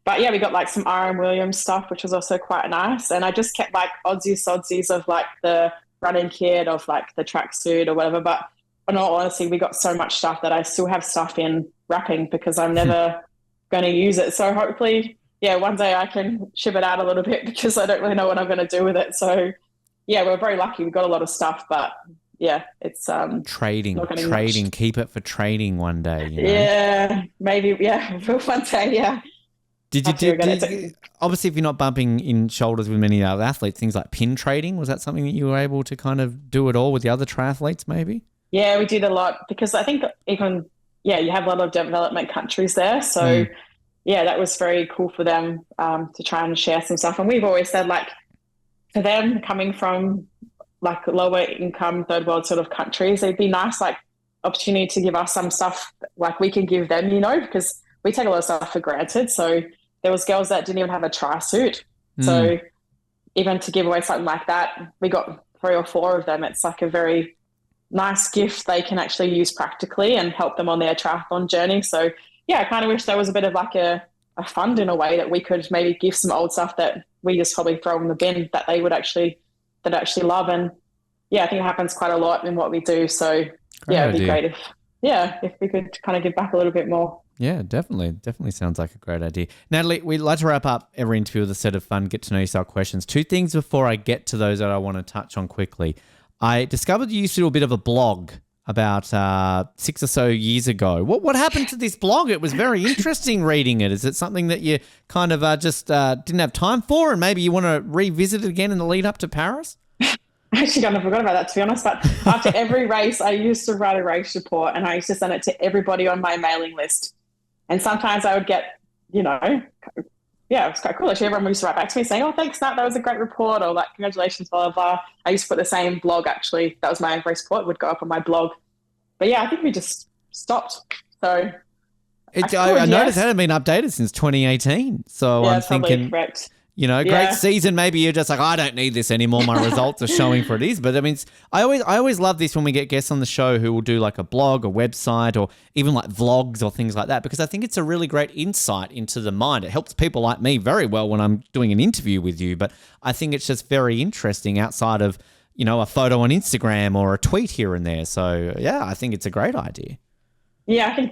But yeah, we got like some R.M. Williams stuff, which was also quite nice. And I just kept like odsies of like the running kit, of like the tracksuit or whatever. But in all honesty, we got so much stuff that I still have stuff in wrapping because I'm never going to use it. So hopefully, one day I can ship it out a little bit because I don't really know what I'm going to do with it. So yeah, we're very lucky. We got a lot of stuff, but yeah, it's trading. Keep it for trading one day. Yeah, maybe. Yeah, one day. Yeah. Did you obviously, if you're not bumping in shoulders with many other athletes, things like pin trading, was that something that you were able to kind of do at all with the other triathletes? Maybe. Yeah, we did a lot because I think even you have a lot of development countries there, so that was very cool for them to try and share some stuff. And we've always said, like, for them coming from like lower income third world sort of countries, it'd be nice like opportunity to give us some stuff like we can give them, because we take a lot of stuff for granted. So there was girls that didn't even have a tri suit. So even to give away something like that, we got 3 or 4 of them. It's like a very nice gift they can actually use practically and help them on their triathlon journey. So yeah, I kind of wish there was a bit of like a fund in a way that we could maybe give some old stuff that we just probably throw in the bin that they would actually love. And yeah, I think it happens quite a lot in what we do. So it'd be great if we could kind of give back a little bit more. Yeah, definitely. Definitely sounds like a great idea. Natalie, we'd like to wrap up every interview with a set of fun, get to know yourself questions. 2 things before I get to those that I want to touch on quickly. I discovered you used to do a bit of a blog about 6 or so years ago. What happened to this blog? It was very interesting reading it. Is it something that you kind of just didn't have time for and maybe you want to revisit it again in the lead up to Paris? I actually kind of forgot about that, to be honest, but after every race, I used to write a race report and I used to send it to everybody on my mailing list. And sometimes I would get, it was quite cool. Actually, everyone used to write back to me saying, oh, thanks, Nat, that was a great report, or like, congratulations, blah, blah, blah. I used to put the same blog, actually. That was my race report, would go up on my blog. But yeah, I think we just stopped. So I noticed it hadn't been updated since 2018. So yeah, I'm thinking, correct. Great season. Maybe you're just like, I don't need this anymore. My results are showing for it is. But I mean, I always love this when we get guests on the show who will do like a blog, a website, or even like vlogs or things like that, because I think it's a really great insight into the mind. It helps people like me very well when I'm doing an interview with you. But I think it's just very interesting outside of, a photo on Instagram or a tweet here and there. So yeah, I think it's a great idea. Yeah, I think,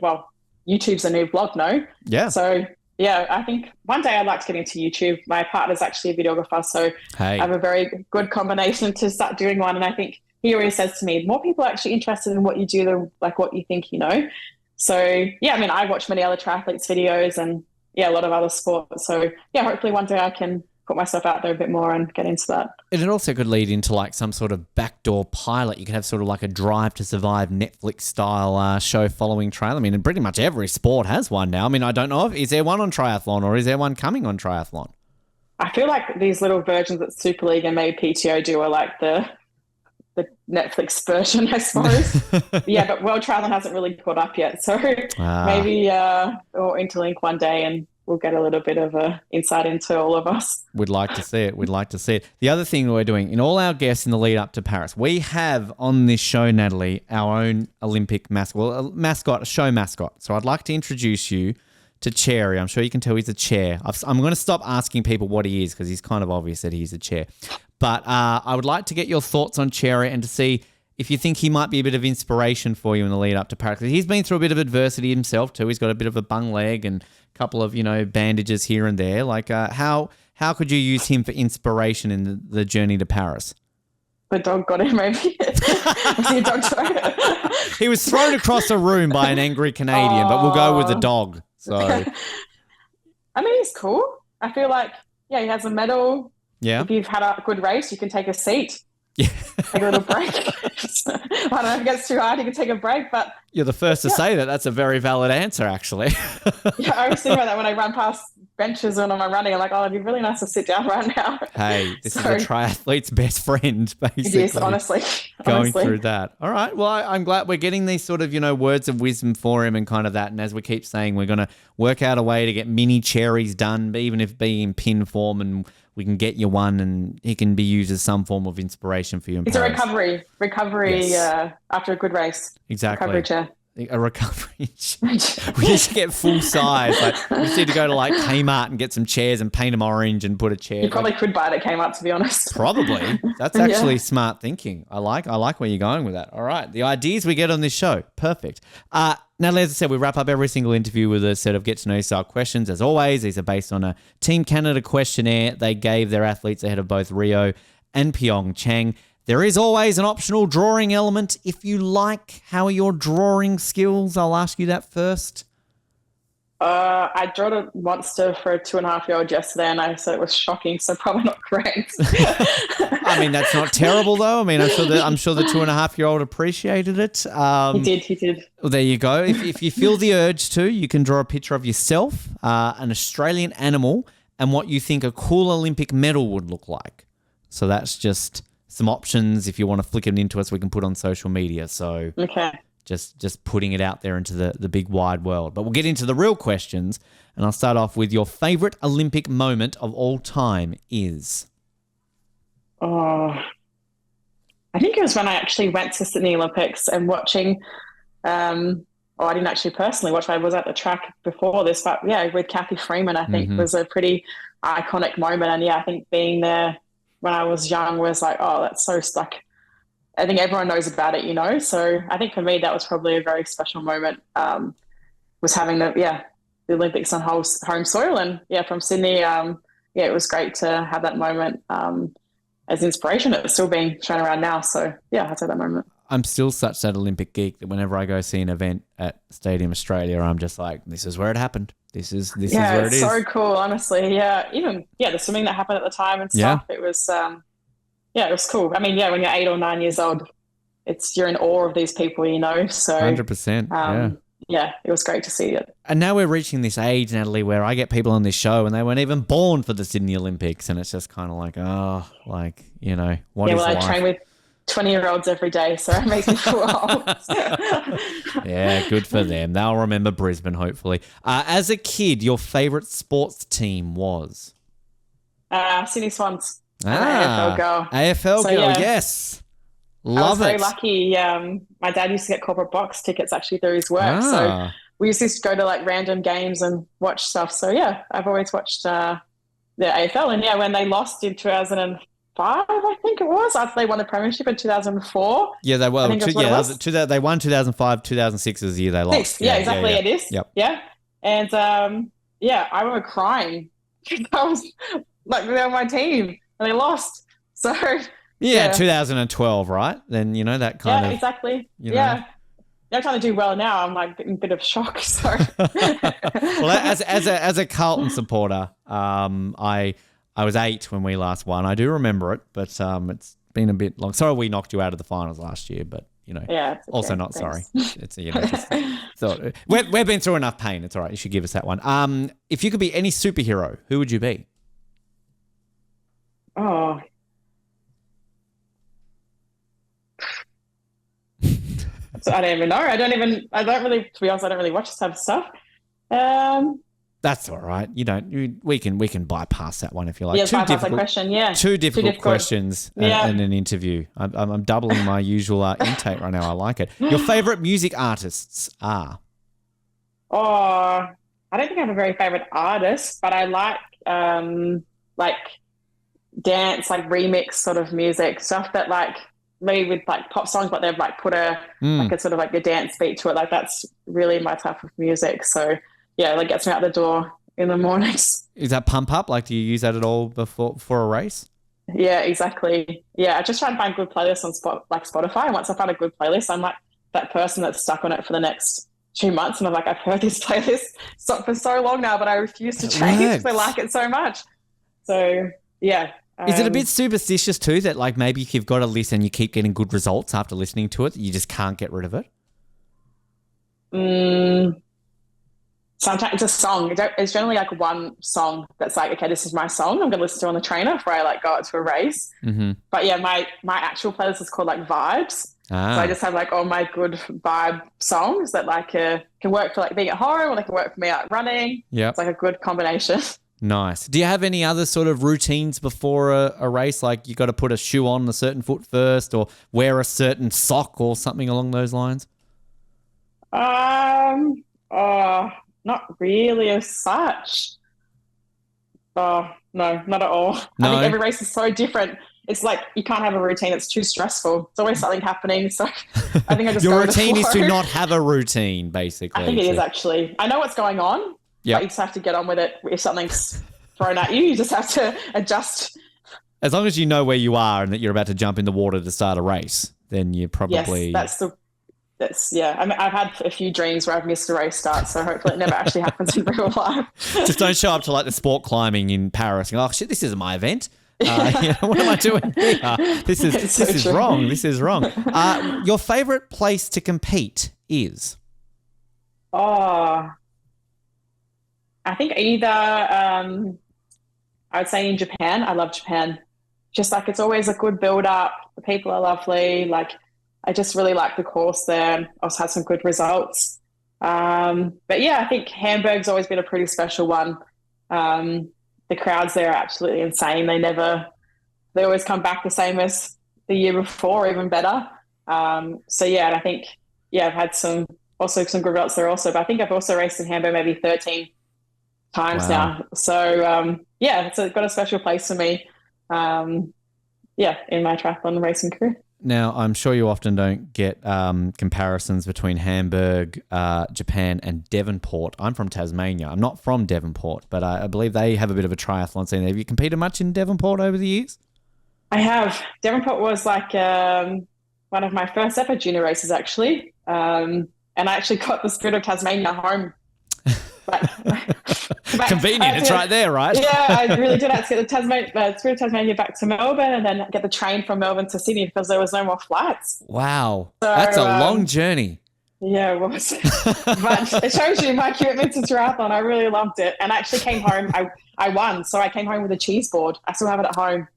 YouTube's a new blog, no? Yeah. So yeah, I think one day I'd like to get into YouTube. My partner's actually a videographer, so I have a very good combination to start doing one. And I think he always says to me, more people are actually interested in what you do than like what you think you know. So yeah, I mean, I watch many other triathletes' videos and a lot of other sports. So yeah, hopefully one day I can put myself out there a bit more and get into that. And it also could lead into like some sort of backdoor pilot. You could have sort of like a Drive to Survive Netflix style show following triathlon. I mean, and pretty much every sport has one now. I mean, I don't know is there one on triathlon or is there one coming on triathlon? I feel like these little versions that Super League and maybe PTO do are like the Netflix version, I suppose. Yeah, but World Triathlon hasn't really caught up yet. So maybe or interlink one day and we'll get a little bit of a insight into all of us. We'd like to see it. The other thing we're doing in all our guests in the lead up to Paris, we have on this show, Natalie, our own Olympic mascot, a show mascot. So I'd like to introduce you to Cherry. I'm sure you can tell he's a chair. I'm going to stop asking people what he is because he's kind of obvious that he's a chair. But I would like to get your thoughts on Cherry and to see if you think he might be a bit of inspiration for you in the lead up to Paris. He's been through a bit of adversity himself too. He's got a bit of a bung leg and a couple of, bandages here and there. Like how could you use him for inspiration in the journey to Paris? The dog got him, maybe. Was he a dog thrower? He was thrown across a room by an angry Canadian, but we'll go with the dog. So, I mean, he's cool. I feel like, he has a medal. Yeah. If you've had a good race, you can take a seat. Yeah. Take a little break. I don't know if it gets too hard, you can take a break, but... You're the first to say that. That's a very valid answer, actually. Yeah, I always think about that when I run past benches when I'm running. I'm like, it'd be really nice to sit down right now. Hey, this is a triathlete's best friend, basically. It is, honestly. Going through that. All right. Well, I'm glad we're getting these sort of, words of wisdom for him and kind of that. And as we keep saying, we're going to work out a way to get mini Cherries done, even if being in pin form, and we can get you one and he can be used as some form of inspiration for you. It's Paris. A recovery yes. After a good race. Exactly. Recovery chair. A recovery chair. We need to get full size. Like, we just need to go to like Kmart and get some chairs and paint them orange and put a chair. You probably could buy it at Kmart, to be honest. Probably. That's actually smart thinking. I like where you're going with that. All right. The ideas we get on this show. Perfect. Now, as I said, we wrap up every single interview with a set of get to know yourself questions. As always, these are based on a Team Canada questionnaire they gave their athletes ahead of both Rio and Pyeongchang. There is always an optional drawing element if you like. How are your drawing skills? I'll ask you that first. I drew a monster for a 2.5-year-old yesterday and I said it was shocking, so probably not great. I mean, that's not terrible though. I mean, I'm sure the 2.5-year-old appreciated it. He did. Well, there you go. If you feel the urge to, you can draw a picture of yourself, an Australian animal, and what you think a cool Olympic medal would look like. So that's just some options if you want to flick it into us, we can put on social media. So Okay. just putting it out there into the big wide world. But we'll get into the real questions, and I'll start off with your favorite Olympic moment of all time is? Oh, I think it was when I actually went to Sydney Olympics and watching, I didn't actually personally watch, I was at the track before this, but yeah, with Kathy Freeman, I think was a pretty iconic moment. And yeah, I think being there when I was young was like, oh, that's so stuck. I think everyone knows about it, you know? So I think for me, that was probably a very special moment, was having the Olympics on home soil. And yeah, from Sydney, it was great to have that moment as inspiration. It's still being shown around now. So yeah, I'd say that moment. I'm still such that Olympic geek that whenever I go see an event at Stadium Australia, I'm just like, this is where it happened. This is where it is. Yeah, it's so cool, honestly. Yeah, even the swimming that happened at the time and stuff. It was it was cool. I mean, yeah, when you're 8 or 9 years old, you're in awe of these people, you know. So 100%. Yeah, it was great to see it. And now we're reaching this age, Natalie, where I get people on this show and they weren't even born for the Sydney Olympics, and it's just kind of like, what is life? I train with 20-year-olds every day, so it makes me feel old. Yeah, good for them. They'll remember Brisbane, hopefully. As a kid, your favourite sports team was? Sydney Swans. AFL girl. AFL so, girl, yeah. Yes. Love it. I was very lucky. My dad used to get corporate box tickets actually through his work. So we used to go to like random games and watch stuff. So yeah, I've always watched the AFL. And yeah, when they lost in 2005, I think it was, after they won the premiership in 2004. Yeah, they won. They won 2005, 2006 was the year they lost. Yeah, exactly. Yeah. It is. Yep. Yeah. And I remember crying. I was like, they're my team and they lost. So yeah, 2012, right? Then, that kind of... Yeah, exactly. Yeah. They're trying to do well now. I'm like in a bit of shock. So, well, as a Carlton supporter, I was 8 when we last won. I do remember it, but it's been a bit long. Sorry, we knocked you out of the finals last year, but yeah, it's okay. Also not Thanks. sorry. It's so we've been through enough pain. It's all right. You should give us that one. If you could be any superhero, who would you be? Oh. So I don't even know. To be honest, I don't really watch this type of stuff. That's all right. We can bypass that one if you like. Yeah, bypass that question. Yeah. Two difficult questions in an interview. I'm doubling my usual intake right now. I like it. Your favorite music artists are? Oh, I don't think I have a very favorite artist, but I like dance, like remix sort of music, stuff that like maybe with like pop songs, but they've like put a sort of like a dance beat to it. Like that's really my type of music. So yeah, like gets me out the door in the mornings. Is that pump up? Like, do you use that at all for a race? Yeah, exactly. Yeah, I just try and find good playlists on Spotify. And once I find a good playlist, I'm like that person that's stuck on it for the next 2 months. And I'm like, I've heard this playlist for so long now, but I refuse to change because I like it so much. So yeah. Is it a bit superstitious too that like maybe if you've got a list and you keep getting good results after listening to it, you just can't get rid of it? Sometimes it's a song. It's generally like one song that's like, okay, this is my song I'm going to listen to on the trainer before I like go out to a race. Mm-hmm. But yeah, my actual playlist is called like Vibes. So I just have like all my good vibe songs that like can work for like being at home or they can work for me like running. Yeah, it's like a good combination. Nice. Do you have any other sort of routines before a race? Like you got to put a shoe on a certain foot first or wear a certain sock or something along those lines? Not really as such. Oh, no, not at all. No? I think every race is so different. It's like you can't have a routine. It's too stressful. It's always something happening. So I think I just Your routine is to not have a routine, basically. I think it is actually. I know what's going on. Yep. But you just have to get on with it. If something's thrown at you, you just have to adjust. As long as you know where you are and that you're about to jump in the water to start a race, then you probably... Yes, I mean, I've had a few dreams where I've missed a race start, so hopefully it never actually happens in real life. Just don't show up to like the sport climbing in Paris and go, oh shit, this isn't my event. What am I doing here? This is wrong. This is wrong. Your favourite place to compete is? I think either I would say in Japan. I love Japan. just like it's always a good build up. The people are lovely. Like I just really like the course there. I also had some good results. But yeah, I think Hamburg's always been a pretty special one. The crowds there are absolutely insane. They always come back the same as the year before, even better. So yeah, and I think, I've had some good results there also, but I think I've also raced in Hamburg maybe 13 times now. So it's got a special place for me. In my triathlon racing career. Now, I'm sure you often don't get comparisons between Hamburg, Japan, and Devonport. I'm from Tasmania. I'm not from Devonport, but I believe they have a bit of a triathlon scene. Have you competed much in Devonport over the years? I have. Devonport was like one of my first ever junior races, actually. And I actually got the Spirit of Tasmania home. Convenient. It's right there, right? Yeah, I really did have to get the Spirit of Tasmania back to Melbourne and then get the train from Melbourne to Sydney because there was no more flights. Wow. So, that's a long journey. Yeah, it was. But it shows you my commitment to triathlon. I really loved it. And I actually came home. I won. So I came home with a cheese board. I still have it at home.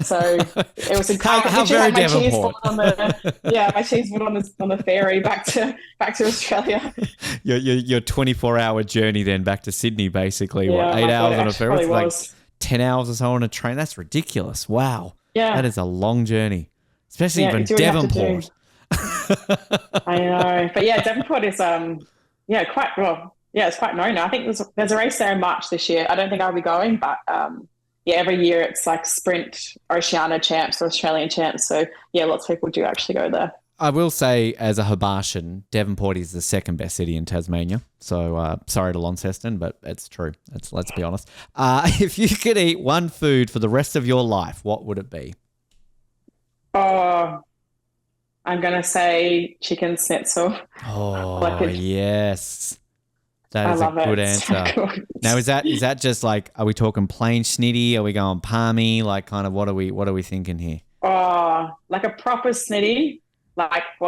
So it was incredible. How very Devonport. My cheese board on the ferry back to Australia. Your 24-hour journey then back to Sydney, basically. Yeah, 8 hours on a ferry? It's like 10 hours or so on a train. That's ridiculous. Wow. Yeah. That is a long journey, especially from Devonport. I know. But yeah, Devonport is it's quite known now. I think there's a race there in March this year. I don't think I'll be going, but every year it's like sprint Oceania champs or Australian champs. So yeah, lots of people do actually go there. I will say, as a Hobbartian, Devonport is the second best city in Tasmania. So sorry to Launceston, but it's true. Let's be honest. If you could eat one food for the rest of your life, what would it be? Oh, I'm going to say chicken schnitzel. Oh, yes. That is a good answer. So good. Now, is that just like, are we talking plain schnitty? Are we going palmy? Like, kind of, what are we thinking here? Oh, like a proper schnitty,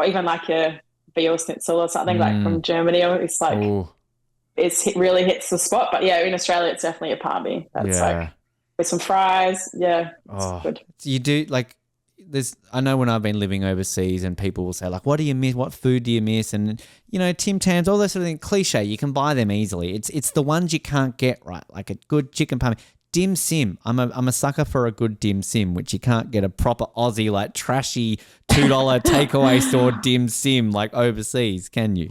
even like a veal schnitzel or something like from Germany. It's like it really hits the spot. But yeah, in Australia, it's definitely a palmy. That's like with some fries. Yeah, it's good. You do like. I know when I've been living overseas and people will say like, what do you miss? What food do you miss? And, Tim Tams, all that sort of thing, cliche, you can buy them easily. It's the ones you can't get right, like a good chicken palmy. Dim sim. I'm a sucker for a good dim sim, which you can't get a proper Aussie, like trashy $2 takeaway store dim sim like overseas, can you?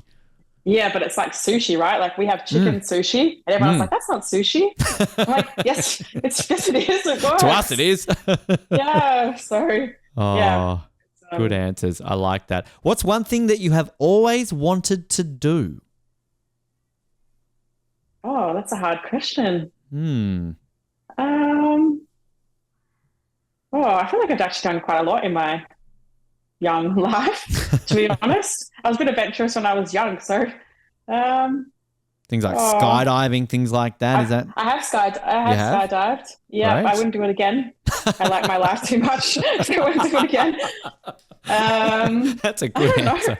Yeah, but it's like sushi, right? Like we have chicken sushi and everyone's like, that's not sushi. I'm like, yes, it is. It works. To us, it is. Yeah, so... Oh, yeah. Good answers. I like that. What's one thing that you have always wanted to do? Oh, that's a hard question. I feel like I've actually done quite a lot in my young life, to be honest. I was a bit adventurous when I was young, so... things like skydiving, things like that. I have skydived. Yeah, right. I wouldn't do it again. I like my life too much, so I wouldn't do it again. That's a good answer.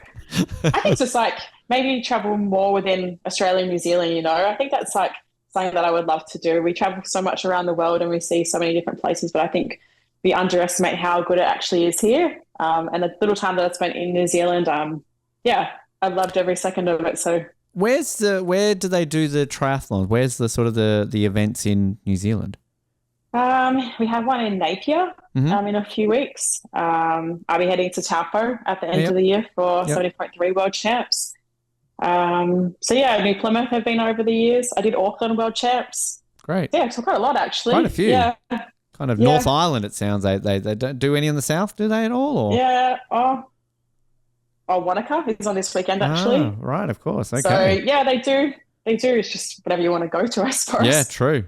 I think just like maybe travel more within Australia and New Zealand, I think that's like something that I would love to do. We travel so much around the world and we see so many different places, but I think we underestimate how good it actually is here. And the little time that I spent in New Zealand, I loved every second of it. So where do they do the triathlon? Where's the sort of the events in New Zealand? We have one in Napier in a few weeks. I'll be heading to Taupo at the end of the year for 70.3 World Champs. New Plymouth have been over the years. I did Auckland World Champs. Great. Yeah, so quite a lot actually. Quite a few. Yeah. Kind of North Island, it sounds. They don't do any in the south, do they at all? Or? Yeah. Wanaka is on this weekend actually. Right, of course. Okay. So yeah, they do. They do. It's just whatever you want to go to, I suppose. Yeah, true.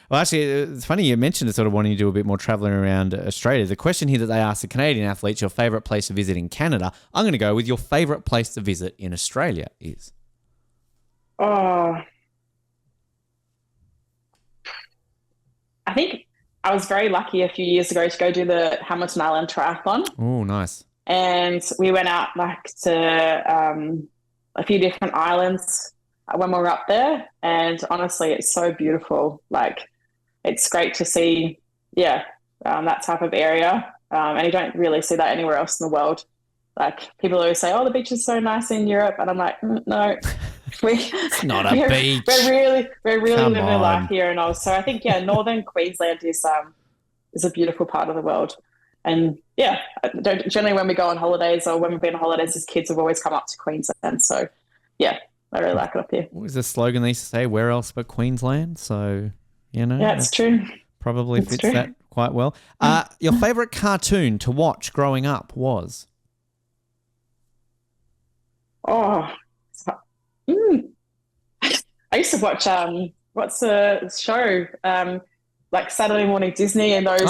Well, actually, it's funny you mentioned sort of wanting to do a bit more traveling around Australia. The question here that they asked the Canadian athletes, your favourite place to visit in Canada, I'm going to go with your favourite place to visit in Australia is? I think I was very lucky a few years ago to go do the Hamilton Island Triathlon. Oh, nice. And we went out to a few different islands when we were up there, and honestly, it's so beautiful. Like, it's great to see, that type of area. And you don't really see that anywhere else in the world. Like people always say, oh, the beach is so nice in Europe. And I'm like, no, It's not a beach. We're really Come living on. life here. And also, I think, northern Queensland is a beautiful part of the world. And generally when we go on holidays or when we've been on holidays as kids, have always come up to Queensland. So, I really like it up here. What was the slogan they used to say? Where else but Queensland? So, Yeah, it's true. Probably fits that quite well. Your favourite cartoon to watch growing up was? Oh, I used to watch, what's the show? Like Saturday Morning Disney and those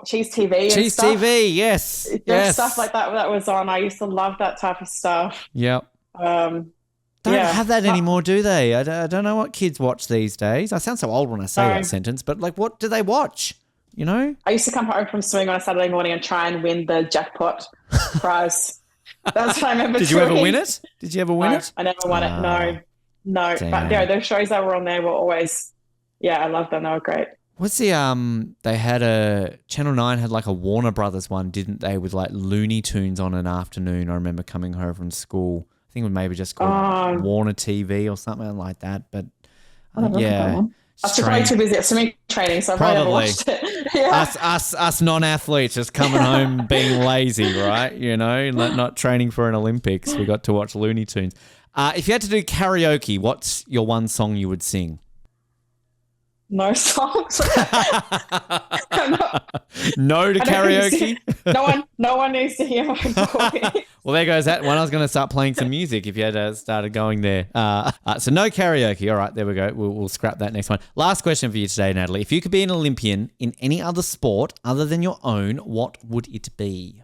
Cheese TV and stuff. Cheese TV, yes. There's stuff like that was on. I used to love that type of stuff. Yep. Don't have that anymore, do they? I don't know what kids watch these days. I sound so old when I say that sentence, but like, what do they watch? You know? I used to come home from swimming on a Saturday morning and try and win the jackpot prize. That's what I remember. Did you ever win it? Did you ever win it? I never won it. No. Damn. But those shows that were on there were always, I loved them. They were great. What's the they had Channel 9 had like a Warner Brothers one, didn't they, with like Looney Tunes on an afternoon. I remember coming home from school. I think it was maybe just called Warner TV or something like that. But I was probably too busy at swimming training, so I probably never watched it. Us non-athletes just coming home being lazy, right? You know, not training for an Olympics. We got to watch Looney Tunes. If you had to do karaoke, what's your one song you would sing? No songs. No to karaoke? No one needs to hear my voice. Well, there goes that one. I was going to start playing some music if you had started going there. So no karaoke. All right, there we go. We'll scrap that next one. Last question for you today, Natalie. If you could be an Olympian in any other sport other than your own, what would it be?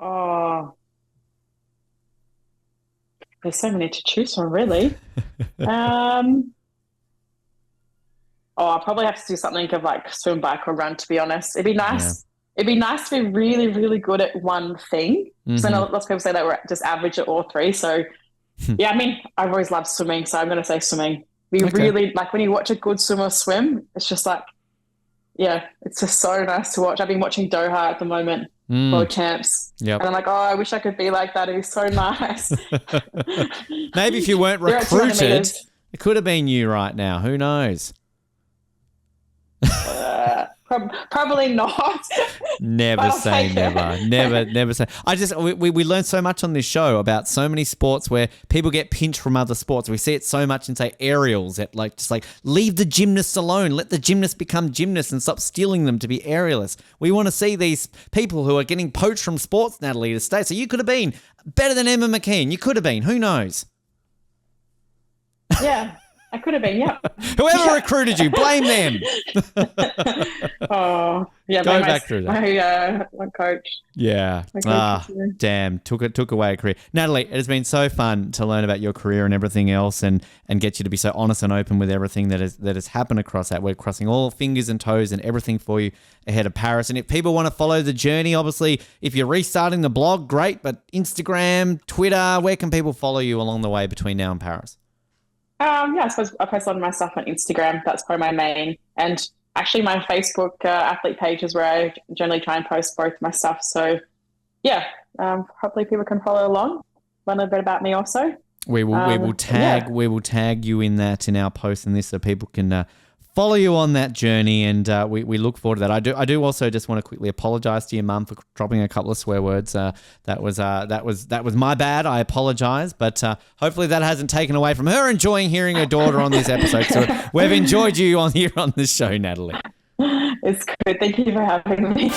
Oh, there's so many to choose from, really. I'll probably have to do something of like swim, bike, or run, to be honest. It'd be nice. Yeah. It'd be nice to be really, really good at one thing. Because I know lots of people say that we're just average at all three. So, I mean, I've always loved swimming, so I'm going to say swimming. Really, like when you watch a good swimmer swim, it's just like, it's just so nice to watch. I've been watching Doha at the moment, World Champs. Yep. And I'm like, I wish I could be like that. It'd be so nice. Maybe if you weren't recruited, it could have been you right now. Who knows? Probably not. Never say never. Never say. We learn so much on this show about so many sports where people get pinched from other sports. We see it so much in, say, aerials, that just leave the gymnasts alone. Let the gymnasts become gymnasts and stop stealing them to be aerialists. We want to see these people who are getting poached from sports, Natalie, to stay. So you could have been better than Emma McKeon. You could have been. Who knows? Yeah. I could have been, Whoever recruited you, blame them. Go back through that. My coach. Yeah. Damn. Took away a career. Natalie, it has been so fun to learn about your career and everything else, and get you to be so honest and open with everything that has happened across that. We're crossing all fingers and toes and everything for you ahead of Paris. And if people want to follow the journey, obviously, if you're restarting the blog, great. But Instagram, Twitter, where can people follow you along the way between now and Paris? I suppose I post a lot of my stuff on Instagram. That's probably my main. And actually my Facebook athlete page is where I generally try and post both my stuff. So, hopefully people can follow along, learn a little bit about me also. We will tag you in that in our post and this, so people can follow you on that journey, and we look forward to that. I do also just want to quickly apologise to your mum for dropping a couple of swear words. That was my bad. I apologise, but hopefully that hasn't taken away from her enjoying hearing her daughter on this episode. So we've enjoyed you here on this show, Natalie. It's good. Thank you for having me.